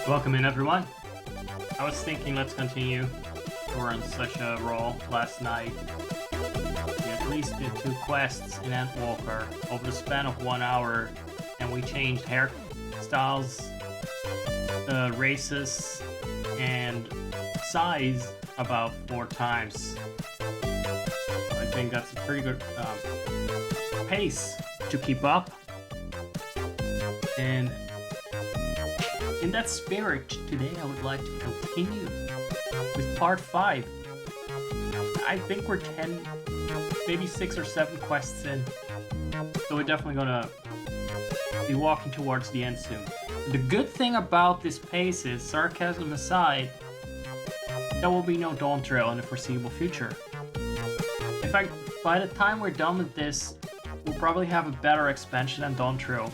Welcome in, everyone. I was thinking let's continue. We were on such a roll last night. We at least did 2 quests in Endwalker over the span of 1 hour, and we changed hairstyles, races, and size about 4 times. I think that's a pretty good pace to keep up. And in that spirit, today I would like to continue with part 5. I think we're 10, maybe 6 or 7 quests in, so we're definitely gonna be walking towards the end soon. The good thing about this pace is, sarcasm aside, there will be no Dawn Trail in the foreseeable future. In fact, by the time we're done with this, we'll probably have a better expansion than Dawn Trail.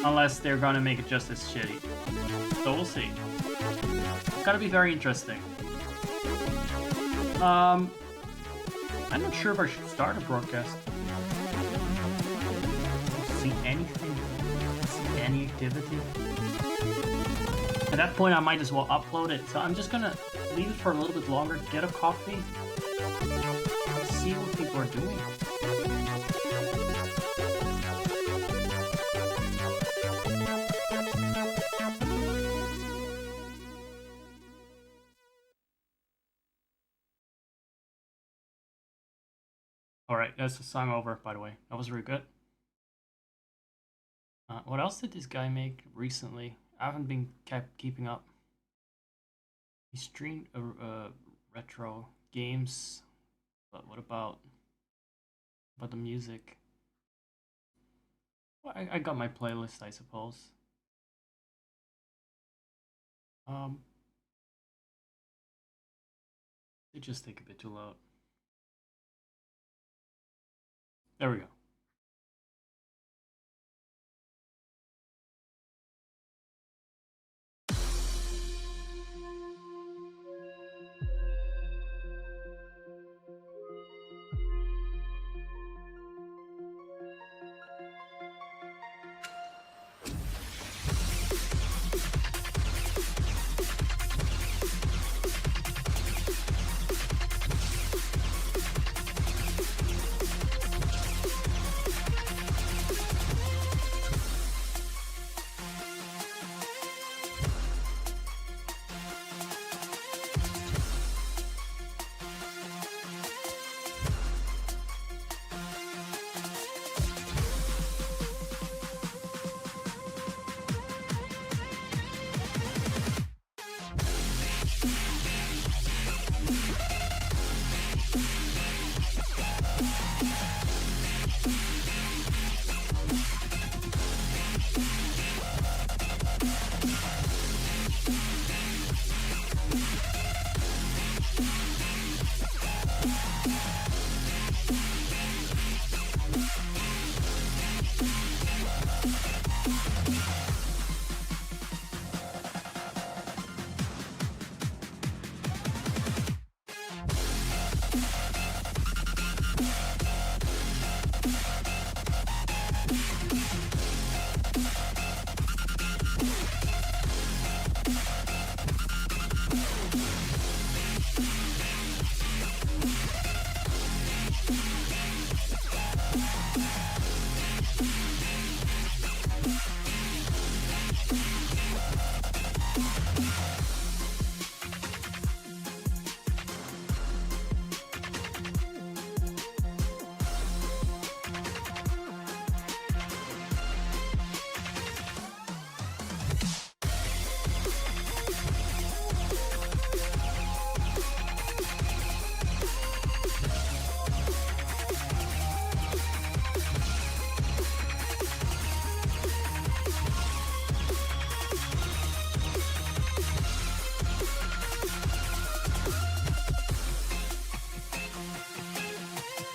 Unless they're gonna make it just as shitty. So we'll see. It's gonna be very interesting. I'm not sure if I should start a broadcast. See anything? See any activity? At that point I might as well upload it. So I'm just gonna leave it for a little bit longer, get a coffee, see what people are doing. Alright, that's the song over, by the way. That was really good. What else did this guy make recently? I haven't been keeping up. He streamed retro games, but what about the music? Well, I got my playlist, I suppose. They just take a bit too loud. There we go.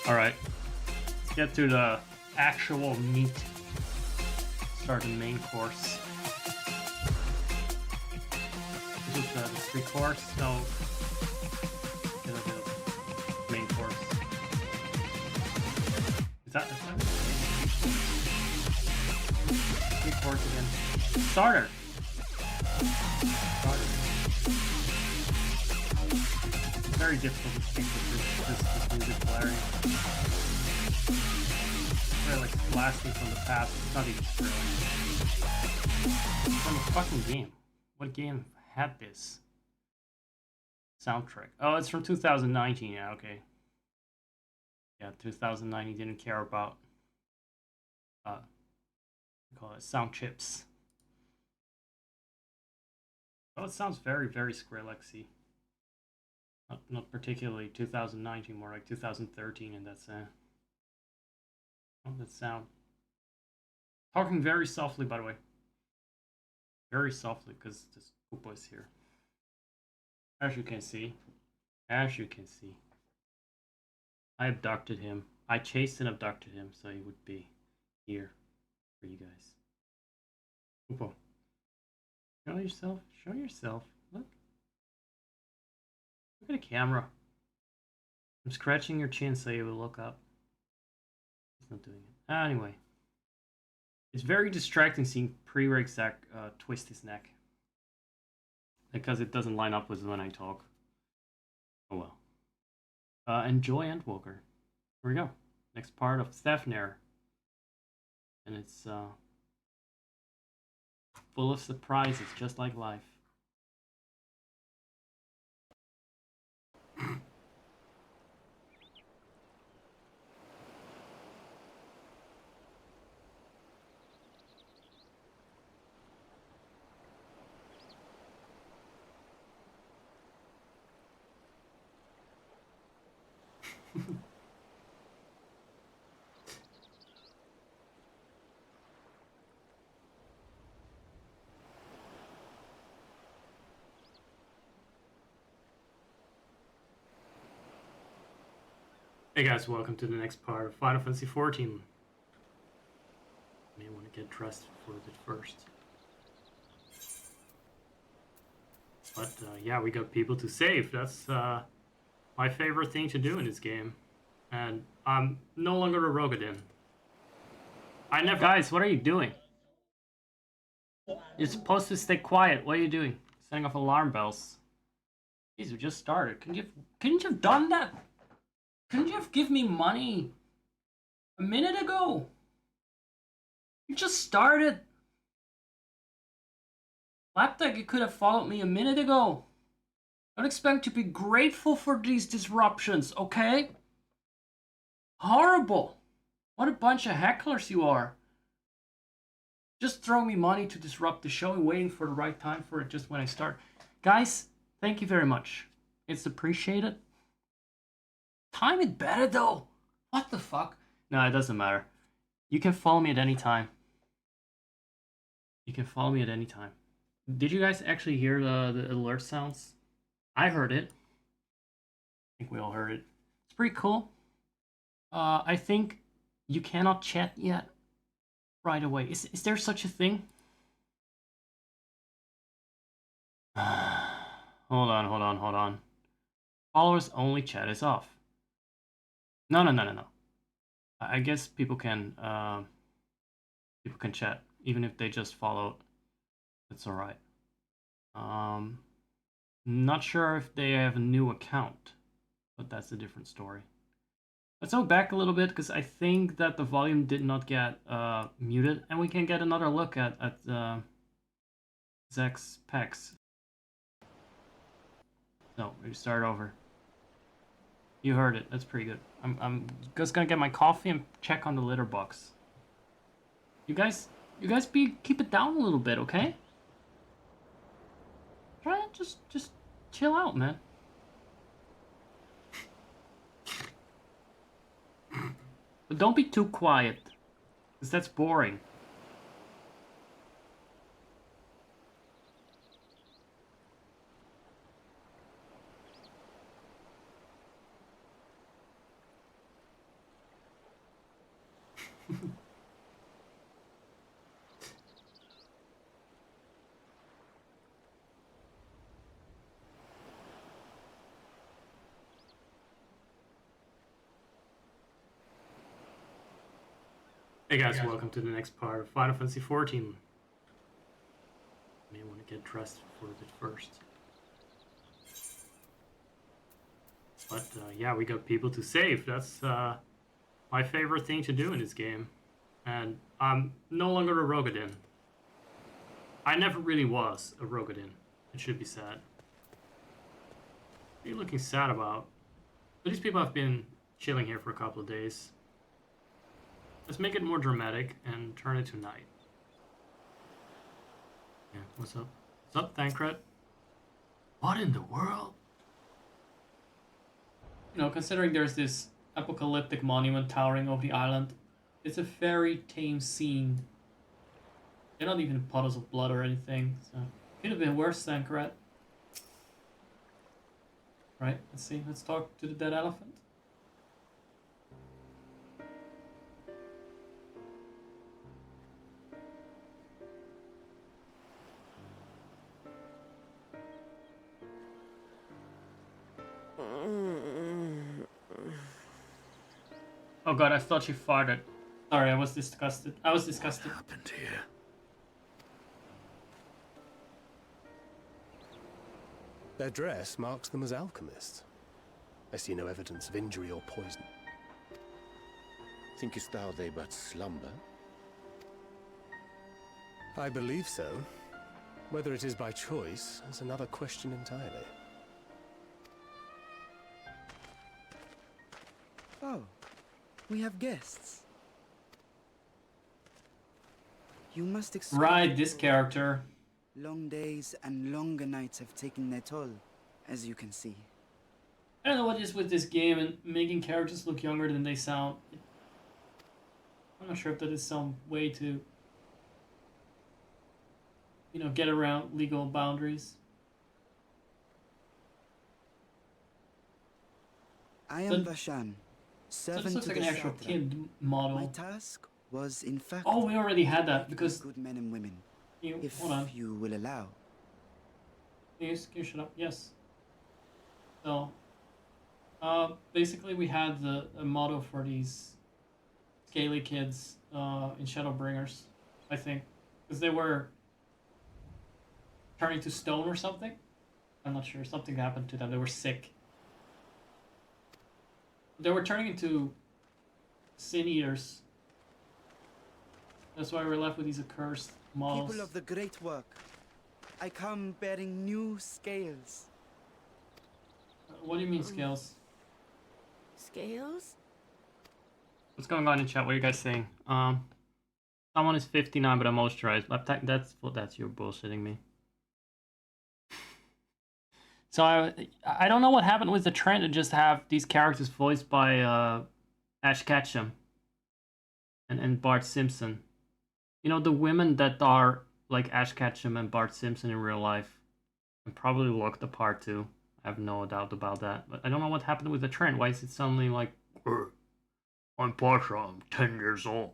Alright, let's get to the actual meat. Start the main course. This is the 3 course, so get a bit of main course. Is that 3 course again? Starter! very difficult to speak with this music blaring. Very like blasting from the past. It's not even true. From a fucking game. What game had this soundtrack? Oh, it's from 2019. Yeah, okay. Yeah, 2019 didn't care about call it sound chips. Oh, it sounds very, very Skrillexy. Not particularly 2019, more like 2013, and that's oh, that sound. Talking very softly, by the way. Very softly, because this Koopa is here. As you can see. As you can see. I abducted him. I chased and abducted him, so he would be here for you guys. Koopa. Show yourself. Show yourself. Look. Look at the camera. I'm scratching your chin so you will look up. It's not doing it. Anyway. It's very distracting seeing Pre-Rig Zach twist his neck. Because it doesn't line up with when I talk. Oh well. Enjoy Endwalker. Here we go. Next part of Stefner. And it's full of surprises, just like life. Hey guys, welcome to the next part of Final Fantasy XIV. May want to get dressed for a bit first. But yeah, we got people to save. That's my favorite thing to do in this game. And I'm no longer a Rogadin. I never... Guys, what are you doing? You're supposed to stay quiet. What are you doing? Setting off alarm bells. Jeez, we just started. Couldn't you have done that? Couldn't you have given me money a minute ago? You just started. Laptec, you could have followed me a minute ago. Don't expect to be grateful for these disruptions, okay? Horrible. What a bunch of hecklers you are. Just throw me money to disrupt the show and waiting for the right time for it just when I start. Guys, thank you very much. It's appreciated. Time it better though. What the fuck? No, it doesn't matter. You can follow me at any time. You can follow me at any time. Did you guys actually hear the alert sounds? I heard it. I think we all heard it. It's pretty cool. I think you cannot chat yet right away. Is there such a thing? Hold on. Followers only chat is off. No. I guess people can chat even if they just followed. That's all right. Not sure if they have a new account, but that's a different story. Let's go back a little bit because I think that the volume did not get muted, and we can get another look at Zach's pecs. No, we start over. You heard it. That's pretty good. I'm just gonna get my coffee and check on the litter box. You guys keep it down a little bit, okay? Try to just chill out, man. But don't be too quiet, because that's boring. Hey guys, welcome to the next part of Final Fantasy XIV. May want to get dressed for a bit first. But yeah, we got people to save. That's my favorite thing to do in this game. And I'm no longer a Rogadin. I never really was a Rogadin. It should be said. What are you looking sad about? But these people have been chilling here for a couple of days. Let's make it more dramatic and turn it to night. Yeah, what's up? What's up, Thancred? What in the world? You know, considering there's this apocalyptic monument towering over the island, it's a very tame scene. They're not even puddles of blood or anything, so could have been worse, Thancred. Right, let's see, let's talk to the dead elephant. Oh god, I thought you farted. Sorry, I was disgusted. What happened here? Their dress marks them as alchemists. I see no evidence of injury or poison. Thinkest thou they but slumber? I believe so. Whether it is by choice is another question entirely. Oh, we have guests. You must expect... Right, this character. Long days and longer nights have taken their toll, as you can see. I don't know what it is with this game and making characters look younger than they sound. I'm not sure if that is some way to, you know, get around legal boundaries. I am Vashan, servant this looks to like an the actual Satra. kid model. My task was, in fact... Oh, we already had that, because... good men and women, if hold on. you will allow. Can you shut up? Yes. So, basically we had a motto for these scaly kids in Shadowbringers, I think. Because they were turning to stone or something? I'm not sure. Something happened to them. They were sick. They were turning into sin eaters. That's why we're left with these accursed models. People of the great work, I come bearing new scales. What do you mean scales? Scales? What's going on in chat? What are you guys saying? Someone is 59 but I'm moisturized. That's you're bullshitting me. So I don't know what happened with the trend to just have these characters voiced by Ash Ketchum and Bart Simpson. You know, the women that are like Ash Ketchum and Bart Simpson in real life and probably look the part too. I have no doubt about that. But I don't know what happened with the trend. Why is it suddenly like, I'm Pasha, I'm 10 years old.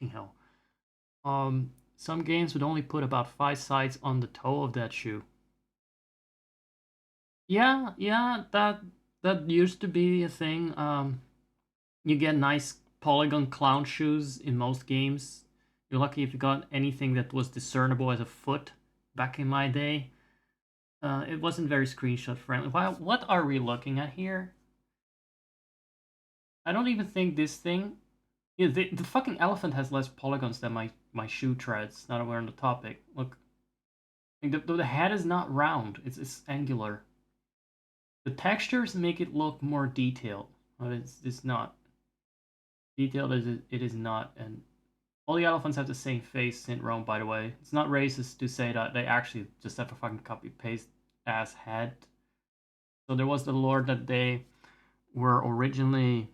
You know. Some games would only put about 5 sides on the toe of that shoe. Yeah, that used to be a thing. You get nice polygon clown shoes in most games. You're lucky if you got anything that was discernible as a foot back in my day. It wasn't very screenshot friendly. What are we looking at here? I don't even think this thing... Yeah, the fucking elephant has less polygons than my shoe treads, now that we're on the topic. Look. The head is not round, it's angular. The textures make it look more detailed, but it's not. Detailed as it is not, and all the elephants have the same face syndrome, by the way. It's not racist to say that they actually just have a fucking copy-paste ass head. So there was the lore that they were originally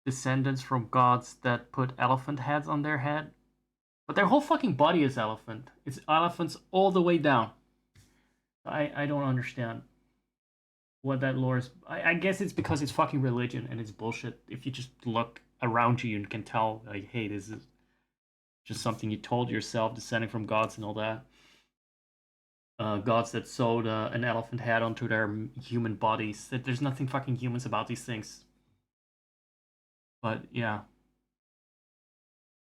descendants from gods that put elephant heads on their head. But their whole fucking body is elephant. It's elephants all the way down. I don't understand what that lore is. I guess it's because it's fucking religion and it's bullshit. If you just look around you, you can tell, like, hey, this is just something you told yourself, descending from gods and all that. Gods that sewed an elephant head onto their human bodies. There's nothing fucking humans about these things. But yeah.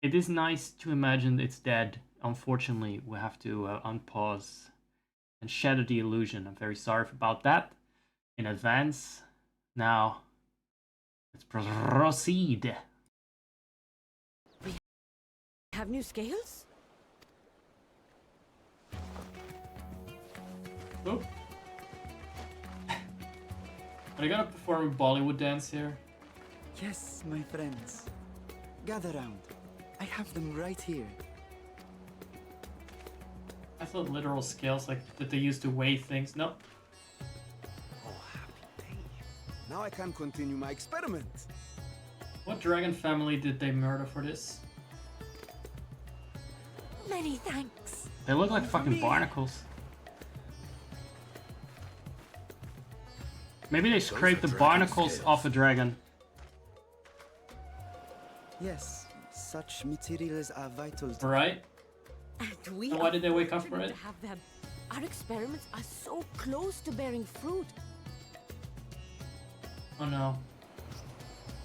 It is nice to imagine it's dead. Unfortunately, we have to unpause and shatter the illusion. I'm very sorry about that. in advance. Now, let's proceed. Have new scales? Oh. Are you gonna perform a Bollywood dance here? Yes, my friends. Gather round. I have them right here. I thought literal scales like that they used to weigh things. No. Oh, happy day. Now I can continue my experiment. What dragon family did they murder for this? Many thanks. They look like fucking barnacles. Maybe they scraped the dragon barnacles scales. off a dragon. Yes, such materials are vital to... Right? And we So why are did they wake up for fortunate it? to have them. Our experiments are so close to bearing fruit. Oh no.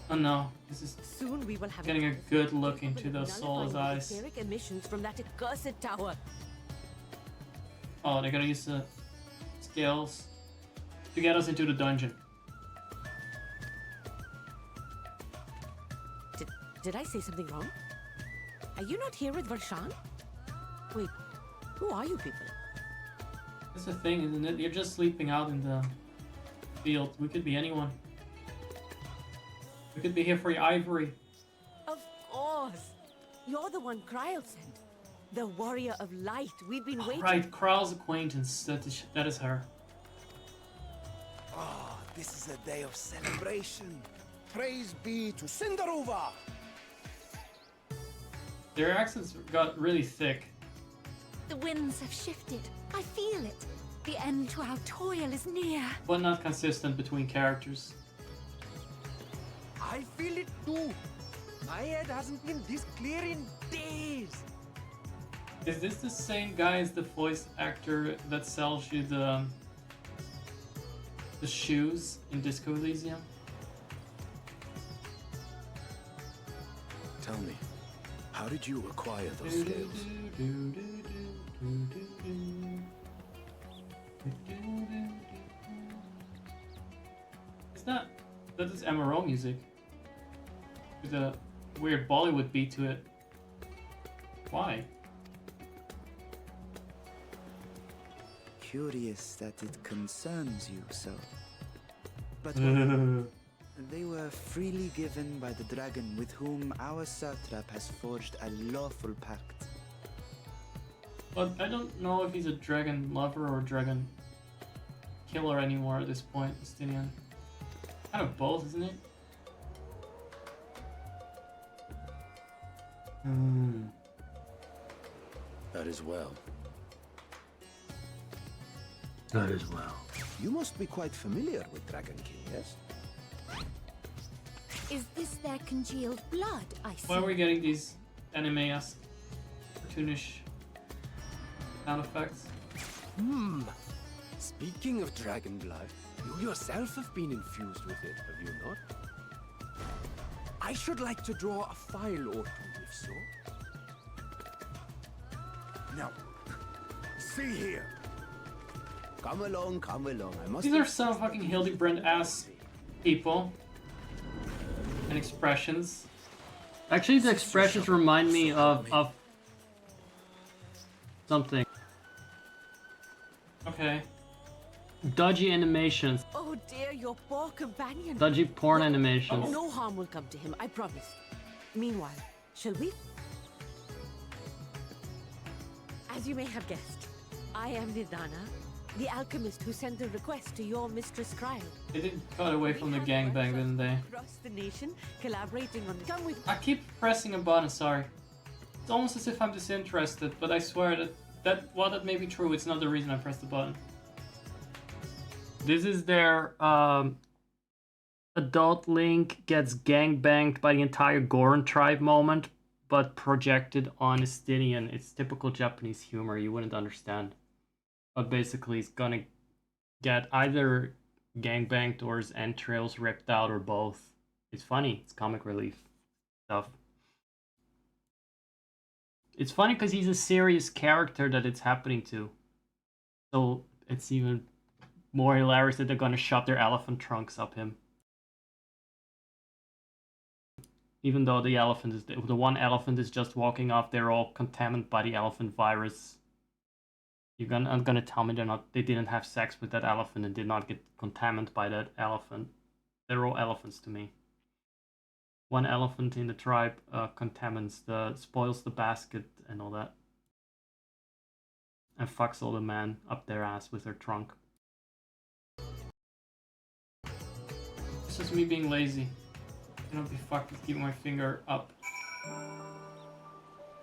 Oh no. This is Soon we will have getting a good look into those nullifying souls' the eyes. etheric emissions from that accursed tower. Oh, they're gonna use the scales to get us into the dungeon. Did I say something wrong? Are you not here with Varshan? Wait, who are you people? That's the thing, isn't it? You're just sleeping out in the field. We could be anyone. We could be here for your ivory. Of course! You're the one Kryl sent. The warrior of light. We've been waiting. Right, Kral's acquaintance. That is her. Ah, this is a day of celebration. Praise be to Cinderova. Their accents got really thick. The winds have shifted. I feel it. The end to our toil is near. But not consistent between characters. I feel it too. My head hasn't been this clear in days. Is this the same guy as the voice actor that sells you the shoes in Disco Elysium? Tell me, how did you acquire those scales? It's not. That is MRO music. With a weird Bollywood beat to it. Why? Curious that it concerns you so. But But they were freely given by the dragon with whom our satrap has forged a lawful pact. I don't know if he's a dragon lover or dragon killer anymore at this point, Estinien. Kind of both, isn't it? That is well. That as well. You must be quite familiar with Dragon King, yes? Is this their congealed blood I see? Why are we getting these anime-esque, cartoonish sound effects? Speaking of dragon blood, you yourself have been infused with it, have you not? I should like to draw a file or two, if so. Now, see here. Come along, come along. I must. These are some fucking Hildebrand-ass people. And expressions. Actually, the expressions remind me of something. Okay. Dodgy animations. Oh dear, your poor companion. Dodgy porn animations. No harm will come to him, I promise. Meanwhile, shall we? As you may have guessed, I am Nidana, the alchemist who sent the request to your mistress Kryl. They did cut away from the gangbang, didn't they? Across the nation, collaborating on come with. I keep pressing a button, sorry. It's almost as if I'm disinterested, but I swear that while that may be true, it's not the reason I pressed the button. This is their adult Link gets gangbanged by the entire Goron-Tribed moment, but projected on Estinien. It's typical Japanese humor, you wouldn't understand. But basically he's gonna get either gangbanged or his entrails ripped out or both. It's funny, it's comic relief stuff. It's funny because he's a serious character that it's happening to. So it's even more hilarious that they're gonna shove their elephant trunks up him. Even though the elephant is the one elephant is just walking off, they're all contaminated by the elephant virus. You're gonna tell me they didn't have sex with that elephant and did not get contaminated by that elephant. They're all elephants to me. One elephant in the tribe spoils the basket and all that. And fucks all the men up their ass with her trunk. It's just me being lazy. I don't be fucked with keeping my finger up.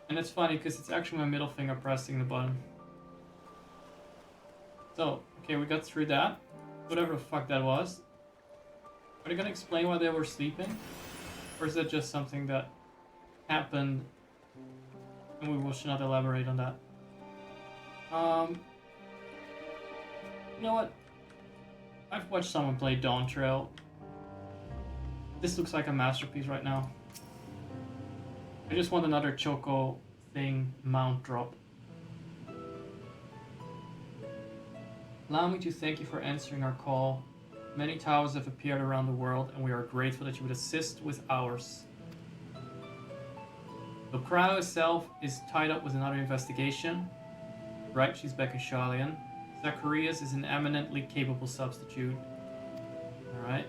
And it's funny because it's actually my middle finger pressing the button. So, okay, we got through that. Whatever the fuck that was. Are they gonna explain why they were sleeping? Or is that just something that happened and we should not elaborate on that? You know what? I've watched someone play Dawn Trail. This looks like a masterpiece right now. I just want another Choco thing mount drop. Allow me to thank you for answering our call. Many towers have appeared around the world, and we are grateful that you would assist with ours. The Crow itself is tied up with another investigation. Right, she's back in Shalian. Zacharias is an eminently capable substitute. Alright.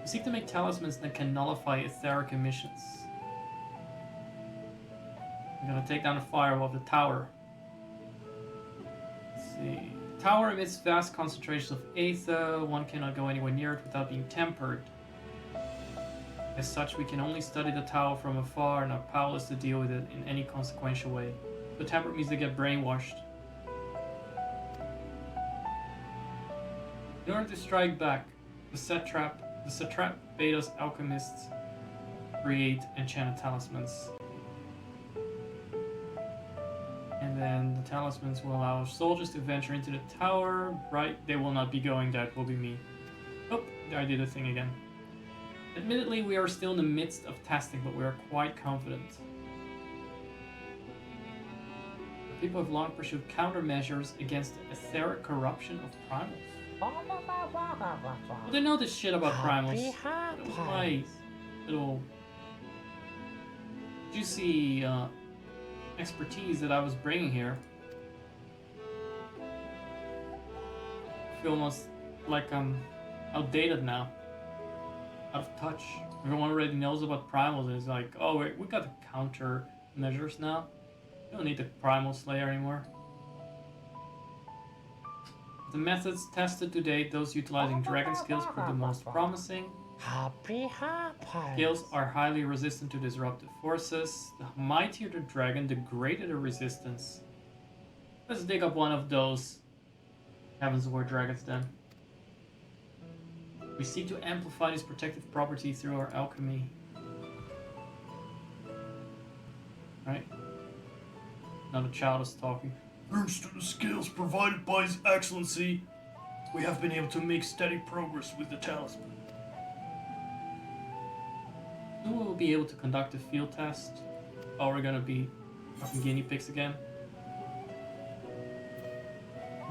We seek to make talismans that can nullify etheric emissions. I'm gonna take down the firewall of the tower. Let's see. The tower emits vast concentrations of aether. One cannot go anywhere near it without being tempered. As such, we can only study the tower from afar and are powerless to deal with it in any consequential way. The tempered means they get brainwashed. In order to strike back, the satrap bade us alchemists create enchanted talismans. And then the talismans will allow soldiers to venture into the tower. Right, they will not be going, that will be me. Oh, I did a thing again. Admittedly, we are still in the midst of testing, but we are quite confident. The people have long pursued countermeasures against the etheric corruption of primals. Well, they know this shit about primals. That was my little juicy expertise that I was bringing here. I feel almost like I'm outdated now. Out of touch. Everyone already knows about primals and it's like, oh wait, we got the counter measures now. We don't need the primal slayer anymore. The methods tested to date, those utilizing dragon skills prove the most promising. Skills are highly resistant to disruptive forces. The mightier the dragon, the greater the resistance. Let's dig up one of those Heavens War dragons then. We seek to amplify this protective property through our alchemy. Right? Now the child is talking. Thanks to the skills provided by His Excellency, we have been able to make steady progress with the talisman. Soon we will be able to conduct a field test. Or we're gonna be fucking guinea pigs again.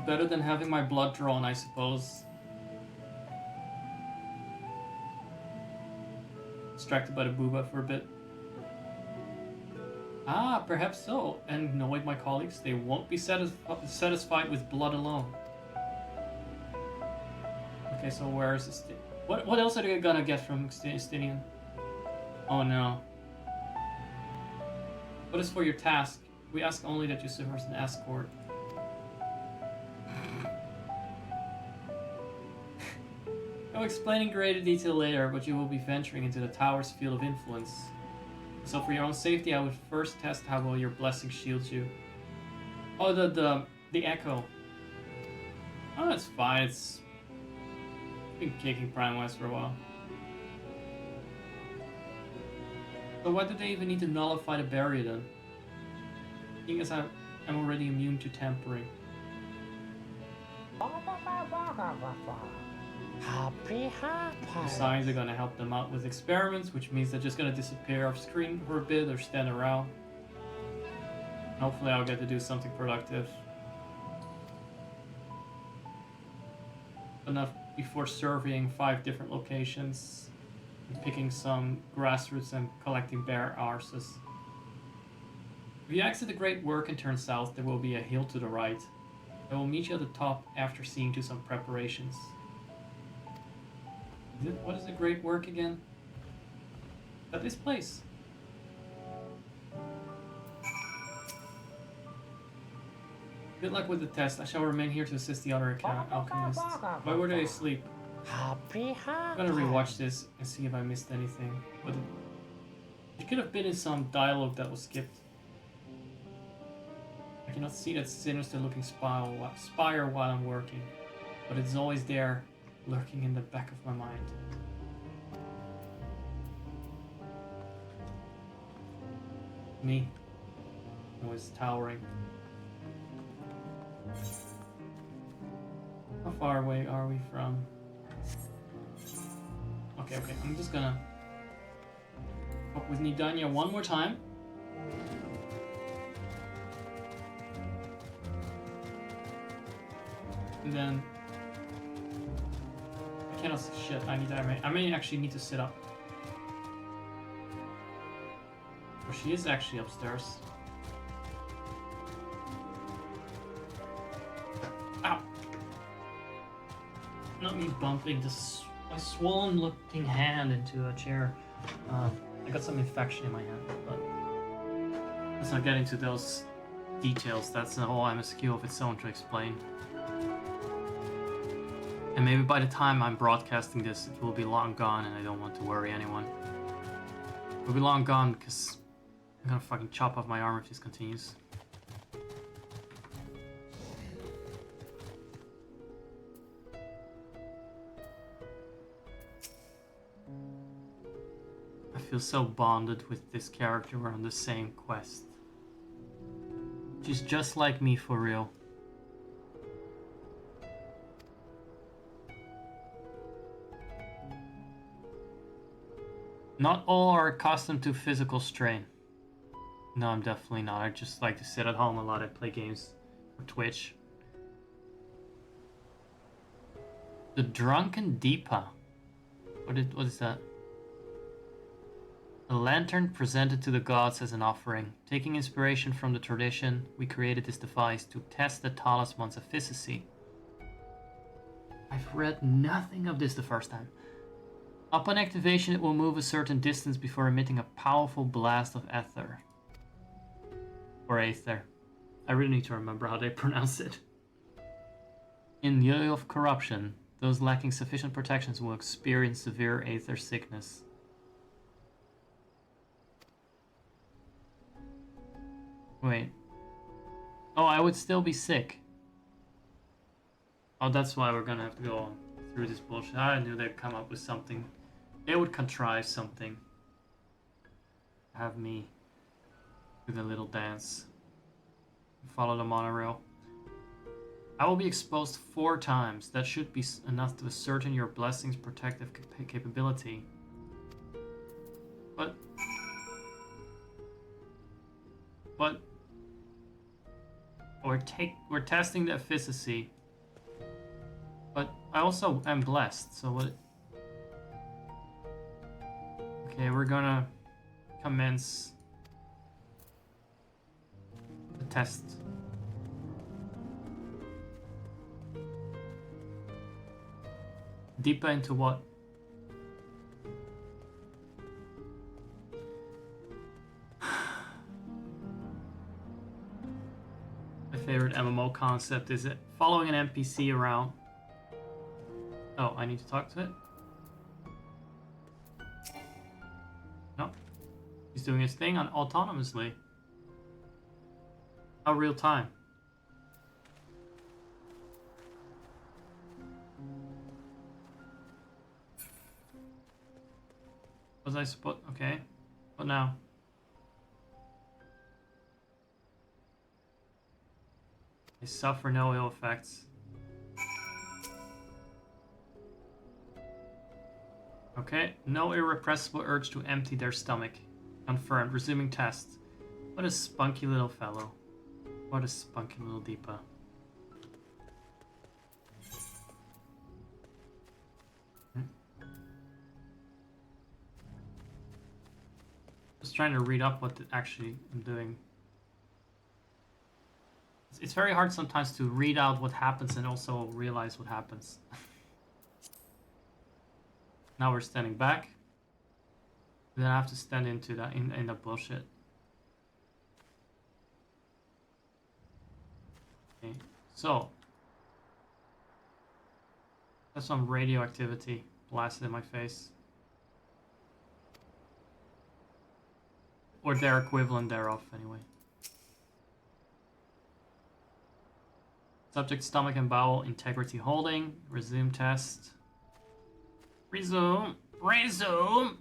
Better than having my blood drawn, I suppose. Distracted by the booba for a bit. Ah, perhaps so. And annoyed my colleagues, they won't be satisfied with blood alone. Okay, so where is this? What else are they gonna get from Estinien? Oh no. What is for your task? We ask only that you serve as an escort. I'll explain in greater detail later, but you will be venturing into the tower's field of influence. So for your own safety, I would first test how well your blessing shields you. Oh, the echo. Oh, that's fine. It's been kicking Prime West for a while. So why do they even need to nullify the barrier then? Seeing as I'm already immune to tampering. The signs are gonna help them out with experiments, which means they're just gonna disappear off screen for a bit or stand around. Hopefully I'll get to do something productive. enough before surveying 5 different locations, and picking some grassroots and collecting bare arses. If you exit the Great Work and turn south, there will be a hill to the right. I will meet you at the top after seeing to some preparations. What is the Great Work again? Is that this place? Good luck with the test. I shall remain here to assist the other alchemists. Why were they asleep? I'm gonna rewatch this and see if I missed anything. But it could have been in some dialogue that was skipped. I cannot see that sinister looking spire while I'm working, but it's always there, lurking in the back of my mind. Me. Always towering. How far away are we from? Okay, I'm just gonna talk with Nidania one more time. And then I cannot shit, I may actually need to sit up. Oh, she is actually upstairs. Ow! Not me bumping my swollen looking hand into a chair. I got some infection in my hand, but let's not get into those details. That's the whole MSQ of its own to explain. And maybe by the time I'm broadcasting this, it will be long gone, and I don't want to worry anyone. It will be long gone because I'm gonna fucking chop off my arm if this continues. I feel so bonded with this character. We're on the same quest. She's just like me for real. Not all are accustomed to physical strain. No, I'm definitely not. I just like to sit at home a lot and play games for Twitch. The Drunken Deepa. What is that? A lantern presented to the gods as an offering. Taking inspiration from the tradition, we created this device to test the talisman's efficacy. I've read nothing of this the first time. Upon activation, it will move a certain distance before emitting a powerful blast of ether. Or aether. I really need to remember how they pronounce it. In the area of corruption, those lacking sufficient protections will experience severe aether sickness. Wait. Oh, I would still be sick. Oh, that's why we're gonna have to go through this bullshit. I knew they'd come up with something. They would contrive something. Have me do the little dance. Follow the monorail. I will be exposed 4 times. That should be enough to ascertain your blessing's protective capability. But we're testing the efficacy. But I also am blessed, so what? Okay, we're gonna commence the test. Deeper into what? My favorite MMO concept is it following an NPC around. Oh, I need to talk to it? No. He's doing his thing autonomously. How real time? Was I supposed... Okay. What now? They suffer no ill effects. Okay, no irrepressible urge to empty their stomach. Confirmed. Resuming test. What a spunky little fellow. What a spunky little Deepa. just trying to read up what actually I'm doing. It's very hard sometimes to read out what happens and also realize what happens. Now we're standing back. Then I have to stand into that in the bullshit. Okay, so that's some radioactivity blasted in my face. Or their equivalent thereof, anyway. Subject stomach and bowel integrity holding. Resume test. Resume. Resume.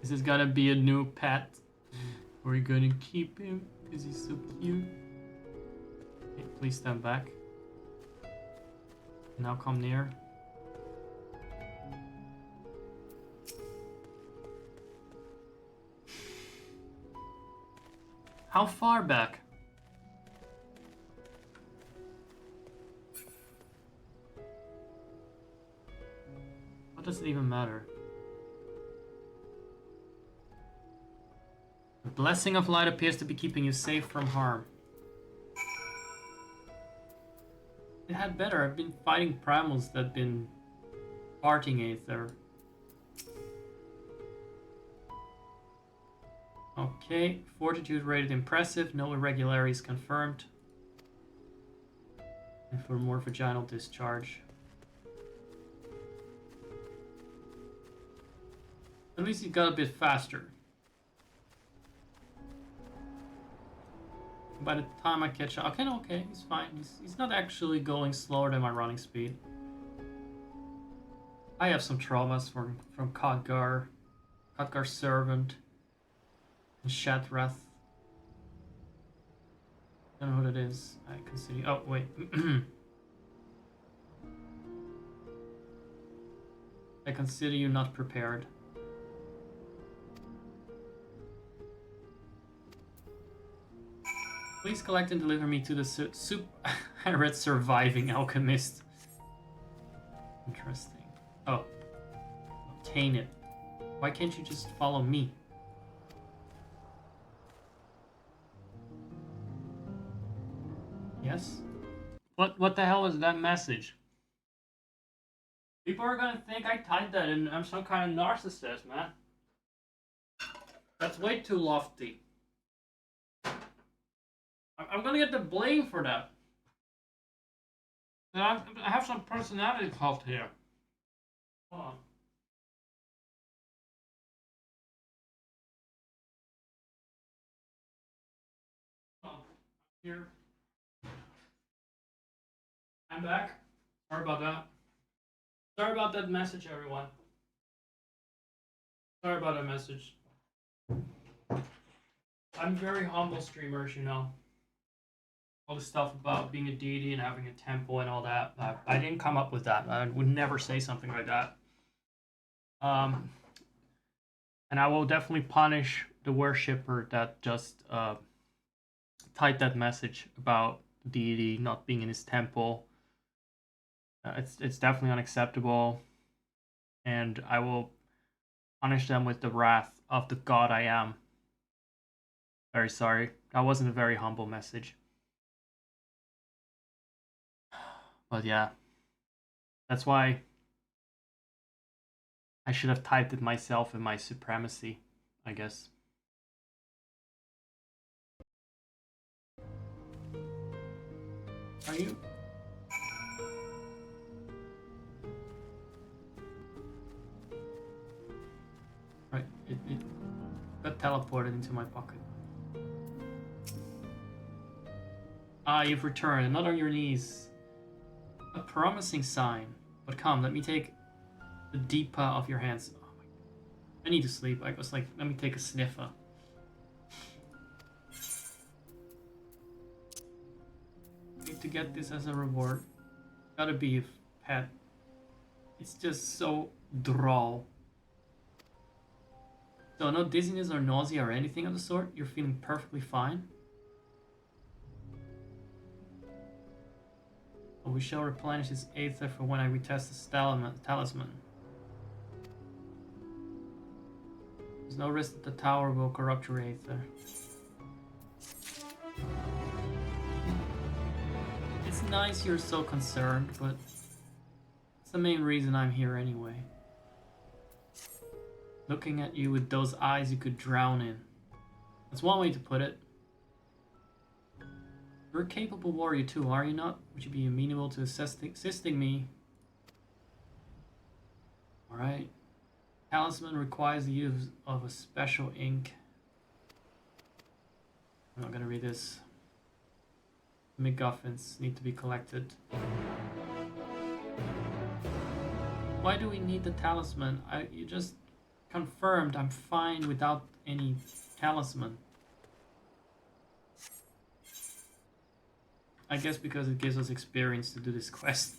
Is this gonna be a new pet? Or are you gonna keep him? Because he's so cute. Okay, please stand back. Now come near. How far back? What does it even matter? The blessing of light appears to be keeping you safe from harm. It had better. I've been fighting primals that been farting aether. Okay, fortitude rated impressive, no irregularities confirmed. And for more vaginal discharge. At least he got a bit faster. By the time I catch up, okay, he's fine. He's not actually going slower than my running speed. I have some traumas from Khadgar, Khadgar's servant, and Shatrath. I don't know who that is. I consider. Oh wait. I consider you not prepared. Please collect and deliver me to the I read surviving alchemist. Interesting. Oh. Obtain it. Why can't you just follow me? Yes? What the hell is that message? People are gonna think I typed that and I'm some kind of narcissist, man. That's way too lofty. I'm gonna get the blame for that. And I have some personality cult here. Hold on. Oh, here. I'm back. Sorry about that. Sorry about that message, everyone. Sorry about that message. I'm a very humble streamer, as you know. All the stuff about being a deity and having a temple and all that. I didn't come up with that. I would never say something like that. And I will definitely punish the worshipper that just typed that message about the deity not being in his temple. It's definitely unacceptable. And I will punish them with the wrath of the god I am. Very sorry. That wasn't a very humble message. But yeah, that's why I should have typed it myself in my supremacy, I guess. Are you? Right, it got teleported into my pocket. Ah, you've returned, not on your knees. A promising sign. But come, let me take the deeper of your hands. Oh my God. I need to sleep. I was like, let me take a sniffer. Need to get this as a reward. Gotta be a pet. It's just so droll. So no dizziness or nausea or anything of the sort? You're feeling perfectly fine? Oh, we shall replenish his aether for when I retest the talisman. There's no risk that the tower will corrupt your aether. It's nice you're so concerned, but it's the main reason I'm here anyway. Looking at you with those eyes you could drown in. That's one way to put it. You're a capable warrior too, are you not? Would you be amenable to assisting me? Alright. Talisman requires the use of a special ink. I'm not gonna read this. MacGuffins need to be collected. Why do we need the talisman? You just confirmed I'm fine without any talisman. I guess because it gives us experience to do this quest.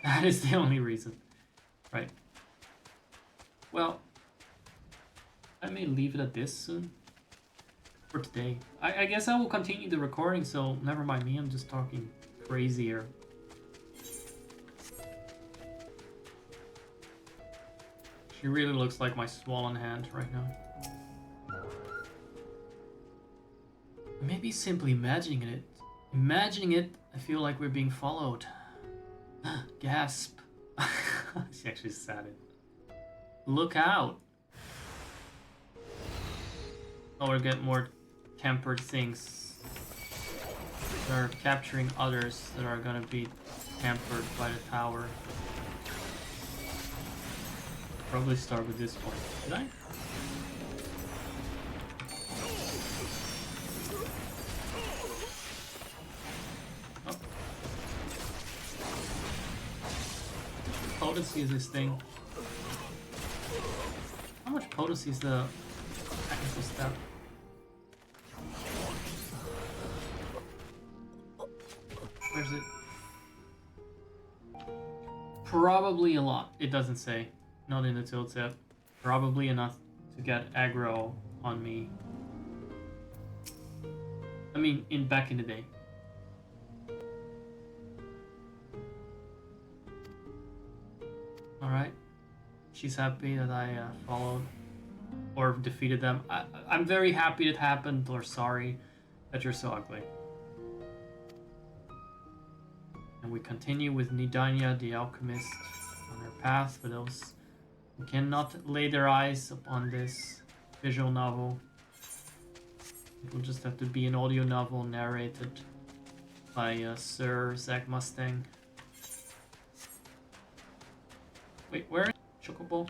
That is the only reason. Right. Well, I may leave it at this soon. For today. I guess I will continue the recording, so never mind me, I'm just talking crazy here. She really looks like my swollen hand right now. Maybe simply imagining it. Imagining it, I feel like we're being followed. Gasp. She actually said it. Look out. Oh, we'll get more tempered things. They're capturing others that are gonna be tempered by the tower. Probably start with this one. Did I? Oh. Potency is this thing. How much potency is the actual step? Where's it? Probably a lot. It doesn't say. Not in the tooltip. Probably enough to get aggro on me. I mean, back in the day. Alright. She's happy that I followed or defeated them. I'm very happy it happened, or sorry that you're so ugly. And we continue with Nidania, the alchemist, on her path for those who cannot lay their eyes upon this visual novel. It will just have to be an audio novel narrated by Sir Zach Mustang. Wait, where is Chocobo?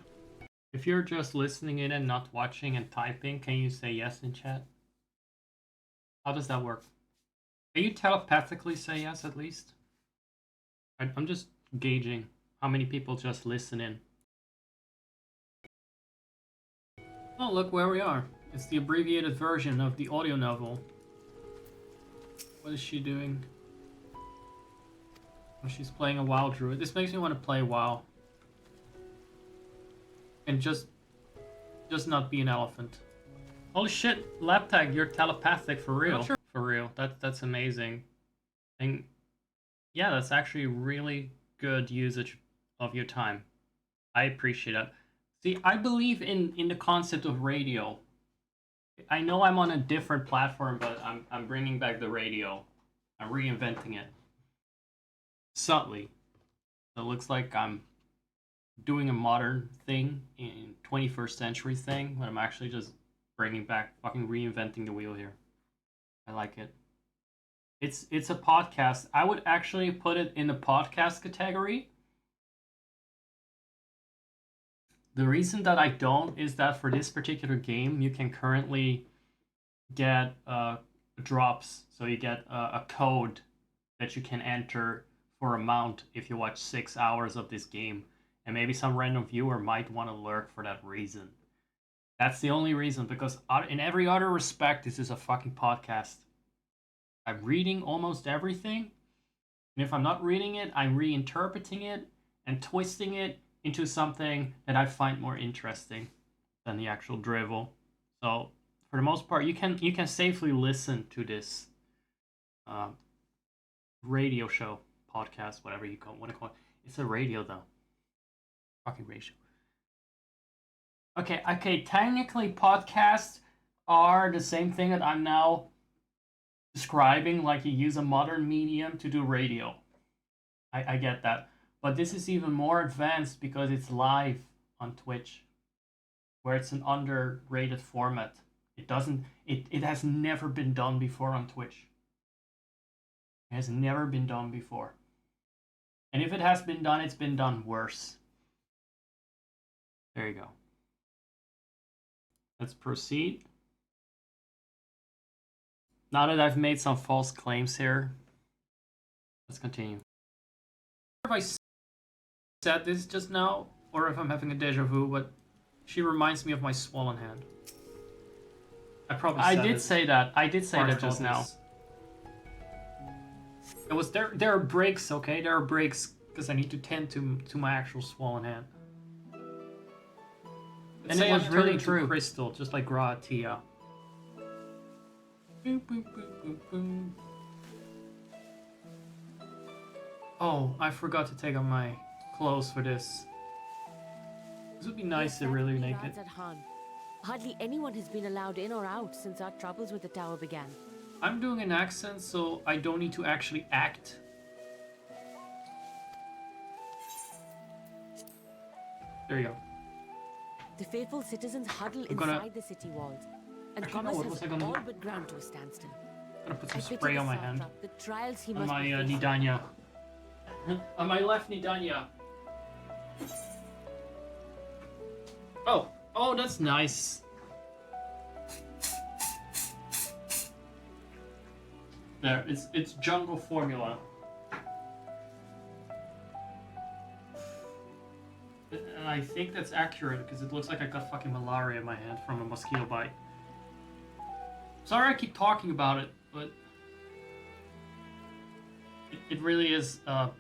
If you're just listening in and not watching and typing, can you say yes in chat? How does that work? Can you telepathically say yes at least? I'm just gauging how many people just listen in. Oh, look where we are. It's the abbreviated version of the audio novel. What is she doing? Oh, she's playing a WoW druid. This makes me want to play WoW. And just not be an elephant. Holy shit, Laptag, you're telepathic for real. Sure. For real, that's amazing. And yeah, that's actually really good usage of your time. I appreciate it. See, I believe in the concept of radio. I know I'm on a different platform, but I'm bringing back the radio. I'm reinventing it. Subtly. So it looks like I'm doing a modern thing in 21st century thing, but I'm actually just bringing back, fucking reinventing the wheel here. I like it. It's a podcast. I would actually put it in the podcast category. The reason that I don't is that for this particular game, you can currently get drops. So you get a code that you can enter for a mount if you watch 6 hours of this game. And maybe some random viewer might want to lurk for that reason. That's the only reason, because in every other respect, this is a fucking podcast. I'm reading almost everything. And if I'm not reading it, I'm reinterpreting it and twisting it into something that I find more interesting than the actual drivel. So for the most part, you can safely listen to this radio show. podcast, whatever you want to call it. It's a radio though. Fucking ratio. Okay, technically podcasts are the same thing that I'm now describing, like you use a modern medium to do radio. I get that. But this is even more advanced because it's live on Twitch, where it's an underrated format. It has never been done before on Twitch. It has never been done before. And if it has been done, it's been done worse. There you go. Let's proceed. Now that I've made some false claims here, let's continue. If I said this just now, or if I'm having a deja vu, but she reminds me of my swollen hand. I did say that. I did say that just now. It was there. There are breaks, okay? There are breaks because I need to tend to my actual swollen hand. And it was really true. Crystal, just like Gratia. Boop, boop, boop, boop, boop. Oh, I forgot to take off my clothes for this. This would be nice to really naked. Hardly anyone has been allowed in or out since our troubles with the tower began. I'm doing an accent, so I don't need to actually act. There you go. The faithful citizens huddle inside the city walls, and commerce has all but ground to a standstill. I'm gonna put some spray on my hand. The trials he on must my Nidanya. On my left Nidanya. Oh, that's nice. There, it's jungle formula. And I think that's accurate because it looks like I got fucking malaria in my hand from a mosquito bite. Sorry I keep talking about it, but it really is a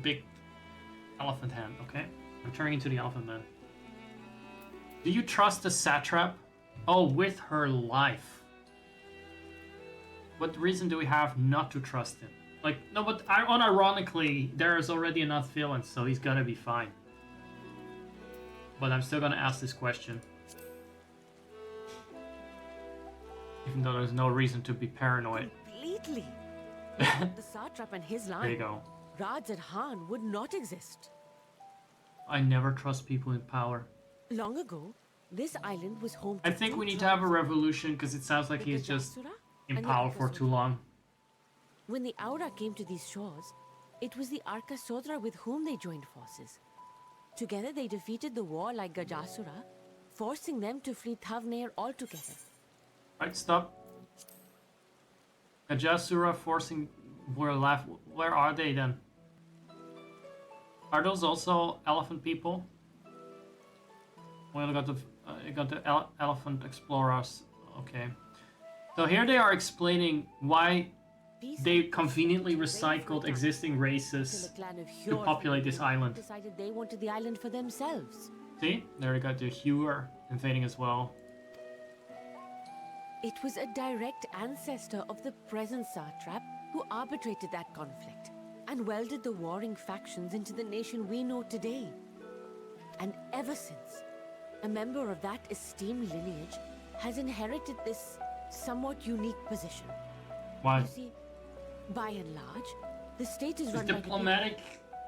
big elephant hand, okay? I'm turning into the elephant man. Do you trust the satrap? Oh, with her life. What reason do we have not to trust him? Like, no, but unironically, there is already enough villains, so he's gonna be fine. But I'm still gonna ask this question. Even though there's no reason to be paranoid. Completely. The satrap and his line. There you go. Radzat Han would not exist. I never trust people in power. Long ago, this island was home to I think we need to have a revolution because it sounds like he's just in power for too long. When the Aura came to these shores, it was the Arka Sodra with whom they joined forces. Together they defeated the war like Gajasura, forcing them to flee Thavnair altogether. Right, stop. Gajasura forcing where are they then? Are those also elephant people? Well, I got the elephant explorers. Okay. So here they are explaining why they conveniently recycled existing races to populate this island. Decided they wanted the island for themselves. See? There we got the Hewer invading as well. It was a direct ancestor of the present satrap who arbitrated that conflict and welded the warring factions into the nation we know today. And ever since, a member of that esteemed lineage has inherited this somewhat unique position. Why? You see, by and large, the state is run diplomatic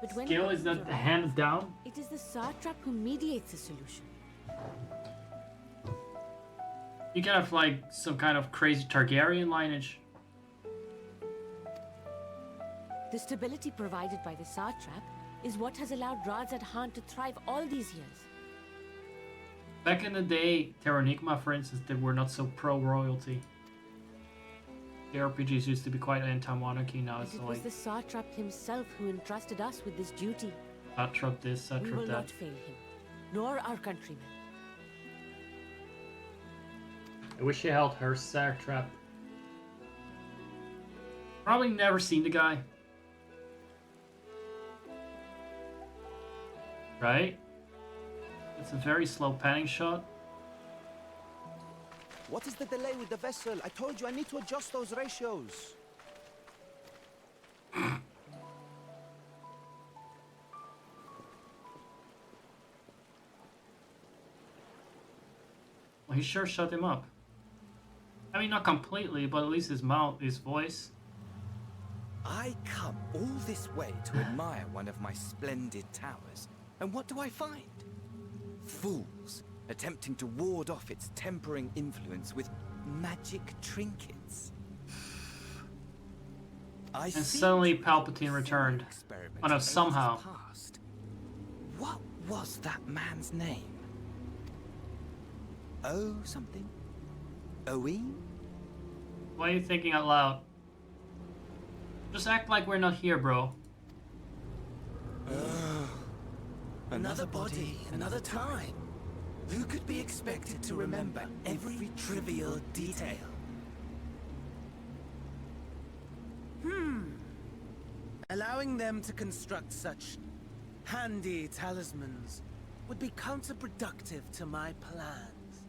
by the skill is not hands down. It is the satrap who mediates a solution. You can have like some kind of crazy Targaryen lineage. The stability provided by the satrap is what has allowed Radzat Han to thrive all these years. Back in the day, Terranigma, for instance, they were not so pro-royalty. The RPGs used to be quite anti-monarchy. Now it's it like... was the satrap himself who entrusted us with this duty. Satrap this, satrap that. We will not fail him, nor our countrymen. I wish she held her satrap. Probably never seen the guy. Right? It's a very slow panning shot. What is the delay with the vessel? I told you I need to adjust those ratios. He sure shut him up. I mean, not completely, but at least his mouth, his voice. I come all this way to admire one of my splendid towers, and what do I find? Fools attempting to ward off its tempering influence with magic trinkets. And suddenly Palpatine returned. Oh no, somehow. What was that man's name? Oh, something? Owen? Why are you thinking out loud? Just act like we're not here, bro. Another body, another time. Who could be expected to remember every trivial detail? Allowing them to construct such handy talismans would be counterproductive to my plans.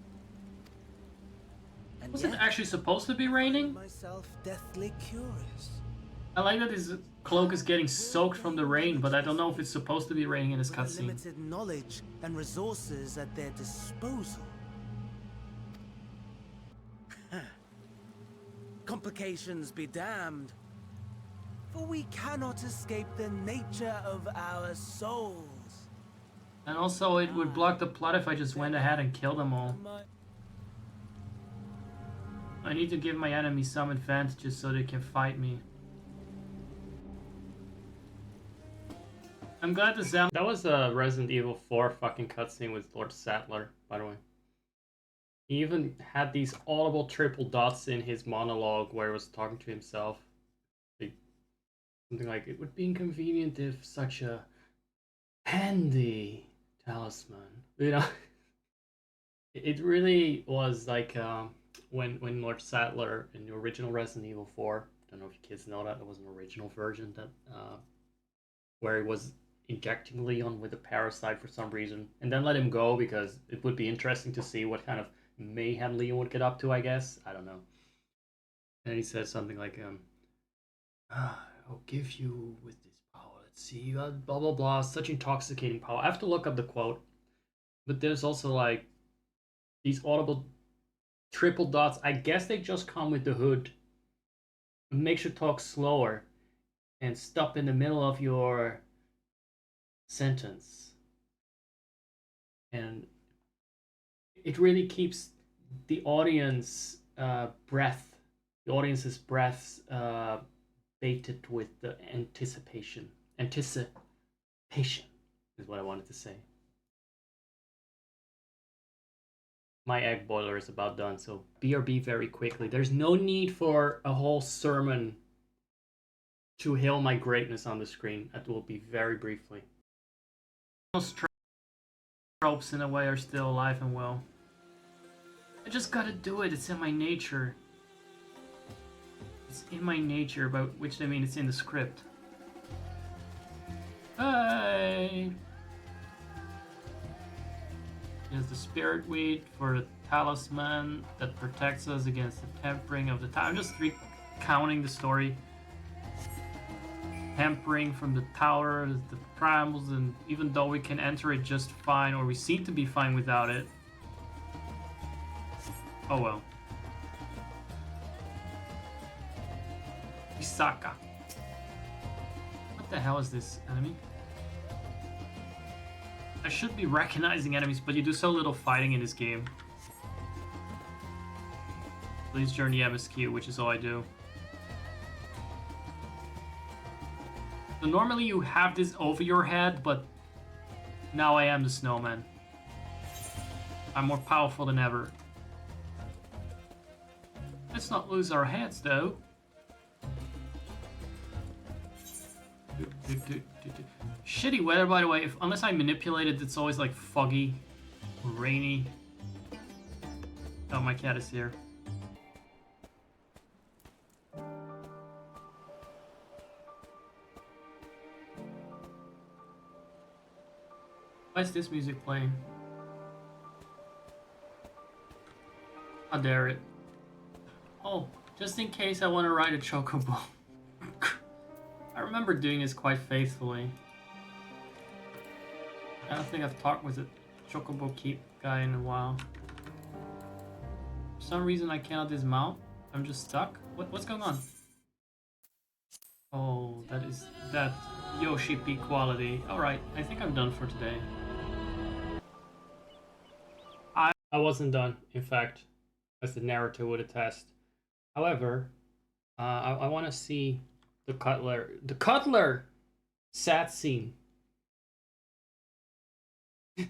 And Was it actually supposed to be raining? Myself deathly curious. I like that his cloak is getting soaked from the rain, but I don't know if it's supposed to be raining in this With cutscene. limited knowledge and resources at their disposal. Complications be damned. For we cannot escape the nature of our souls. And also, it would block the plot if I just went ahead and killed them all. I need to give my enemies some advantages so they can fight me. I'm glad the Zam. That was a Resident Evil 4 fucking cutscene with Lord Sattler, by the way. He even had these audible triple dots in his monologue where he was talking to himself. Something like, it would be inconvenient if such a handy talisman, you know? It really was like when Lord Sattler in the original Resident Evil 4, I don't know if you kids know that, there was an original version that where he was injecting Leon with a parasite for some reason, and then let him go because it would be interesting to see what kind of mayhem Leon would get up to, I guess. I don't know. And he said something like, I'll give you with this power. Let's see, blah blah blah. Such intoxicating power. I have to look up the quote, but there's also like these audible triple dots. I guess they just come with the hood. It makes you talk slower and stop in the middle of your sentence, and it really keeps the audience audience's breaths baited with the anticipation is what I wanted to say. My egg boiler is about done, so BRB very quickly. There's no need for a whole sermon to hail my greatness on the screen. That will be very briefly. Most tropes in a way are still alive and well. I just gotta do it, it's in my nature. It's in my nature, by which I mean it's in the script. Hey! There's the spirit weed for the talisman that protects us against the tempering of the tower. I'm just recounting the story. Tempering from the tower, the primals, and even though we can enter it just fine, or we seem to be fine without it. Oh well. Isaka. What the hell is this enemy? I should be recognizing enemies, but you do so little fighting in this game. Please journey MSQ, which is all I do. So normally you have this over your head, but now I am the snowman. I'm more powerful than ever. Let's not lose our heads, though. Shitty weather, by the way. Unless I manipulate it, it's always like foggy, rainy. Oh, my cat is here. Why is this music playing? How dare it? Oh, just in case I want to ride a chocobo. I remember doing this quite faithfully. I don't think I've talked with a chocobo keep guy in a while. For some reason I cannot dismount. I'm just stuck. What's going on? Oh, that is that Yoshi peak quality. Alright, I think I'm done for today. I wasn't done, in fact, as the narrator would attest. However, I want to see the Cutler sad scene.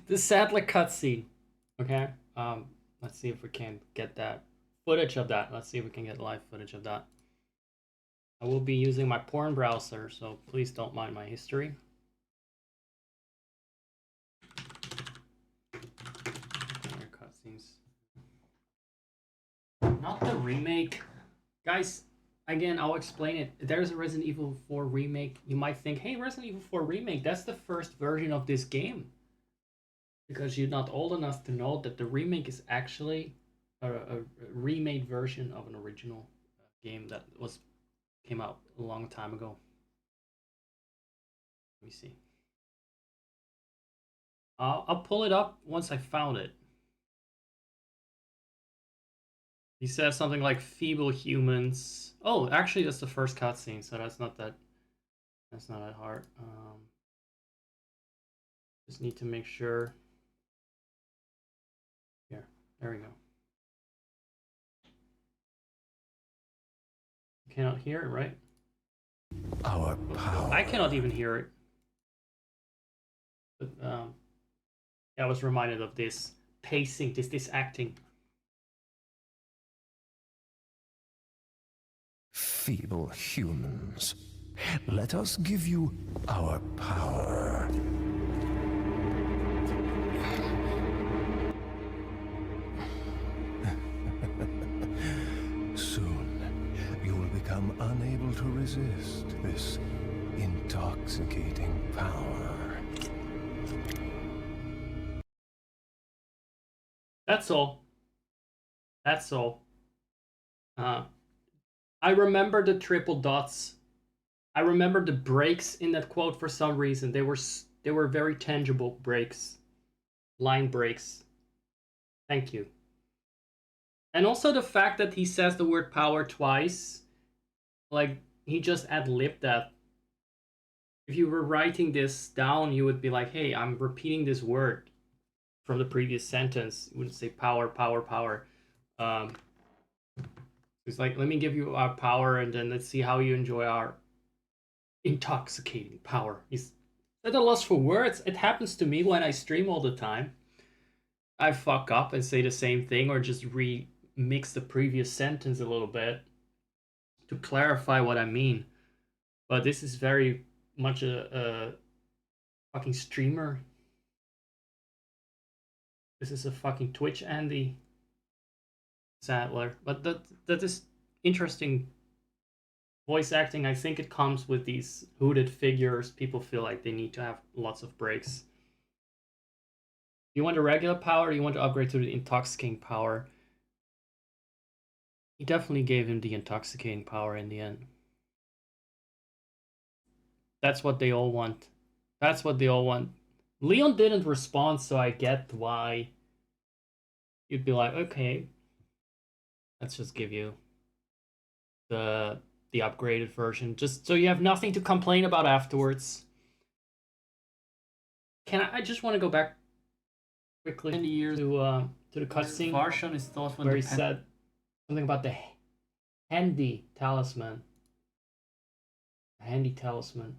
The Sadler cutscene. Okay. Let's see if we can get that footage of that. Let's see if we can get live footage of that. I will be using my porn browser, so please don't mind my history. Cutscenes. Not the remake. Guys, again, I'll explain it. There's a Resident Evil 4 remake. You might think, hey, Resident Evil 4 remake, that's the first version of this game. Because you're not old enough to know that the remake is actually a remade version of an original game that came out a long time ago. Let me see. I'll pull it up once I found it. He says something like feeble humans. Oh, actually, that's the first cutscene, so that's not that hard. Just need to make sure. Here, there we go. You cannot hear it, right? Our power. I cannot even hear it. But I was reminded of this pacing, this acting. Feeble humans, let us give you our power. Soon, you will become unable to resist this intoxicating power. That's all. That's all. I remember the triple dots. I remember the breaks in that quote for some reason. They were very tangible breaks. Line breaks. Thank you. And also the fact that he says the word power twice. Like, he just ad-libbed that. If you were writing this down, you would be like, hey, I'm repeating this word from the previous sentence. You wouldn't say power, power, power. It's like, let me give you our power, and then let's see how you enjoy our intoxicating power. He's at a loss for words. It happens to me when I stream all the time. I fuck up and say the same thing, or just remix the previous sentence a little bit to clarify what I mean. But this is very much a fucking streamer. This is a fucking Twitch Andy Sadler. But that is interesting voice acting. I think it comes with these hooded figures. People feel like they need to have lots of breaks. You want a regular power, or you want to upgrade to the intoxicating power? He definitely gave him the intoxicating power in the end. That's what they all want. That's what they all want. Leon didn't respond, so I get why. You'd be like, okay, let's just give you the upgraded version, just so you have nothing to complain about afterwards. I just want to go back quickly in the years to the cutscene Varshan is thought where he said something about the handy talisman. Handy talisman.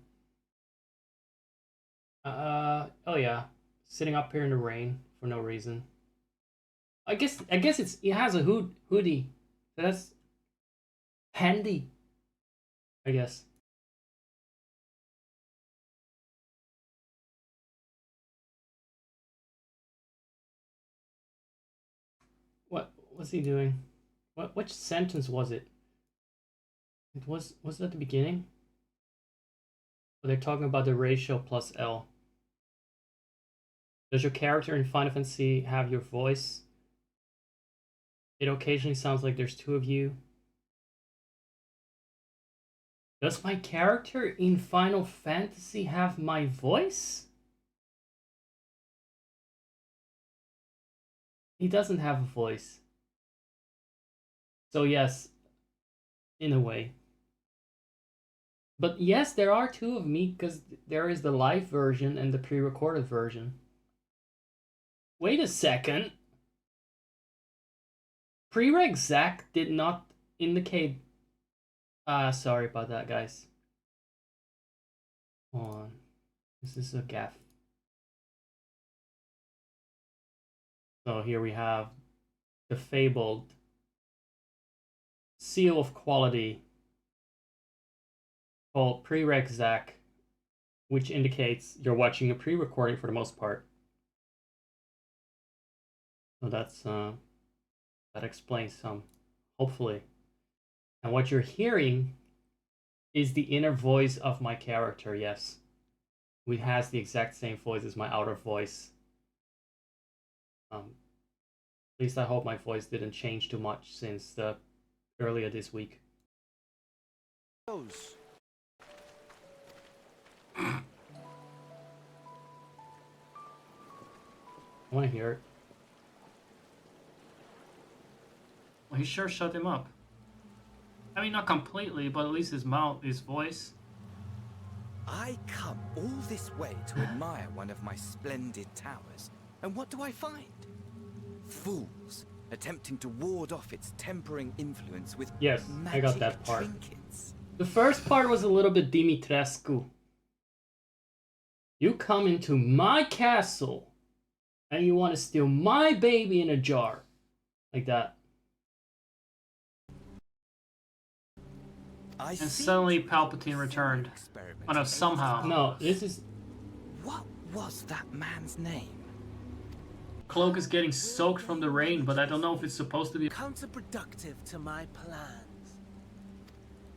Oh yeah, sitting up here in the rain for no reason. I guess it has a hoodie. That's handy, I guess. What's he doing? Which sentence was it? Was that the beginning? Or they're talking about the ratio plus L. Does your character in Final Fantasy have your voice? It occasionally sounds like there's two of you. Does my character in Final Fantasy have my voice? He doesn't have a voice. So yes, in a way. But yes, there are two of me, because there is the live version and the pre-recorded version. Wait a second. Prereq Zach did not indicate... sorry about that, guys. Hold on. This is a gaff. So here we have the fabled seal of quality called Prereq Zach, which indicates you're watching a pre-recording for the most part. So that's that explains some, hopefully. And what you're hearing is the inner voice of my character, yes. Who has the exact same voice as my outer voice. At least I hope my voice didn't change too much since earlier this week. I want to hear it. Well, he sure shut him up. I mean, not completely, but at least his mouth, his voice. I come all this way to admire one of my splendid towers, and what do I find? Fools attempting to ward off its tempering influence with I got that part. trinkets. The first part was a little bit Dimitrescu. You come into my castle and you want to steal my baby in a jar. Like that. And suddenly Palpatine returned. Oh no, somehow. No, this is... What was that man's name? Cloak is getting soaked from the rain, but I don't know if it's supposed to be... Counterproductive to my plans.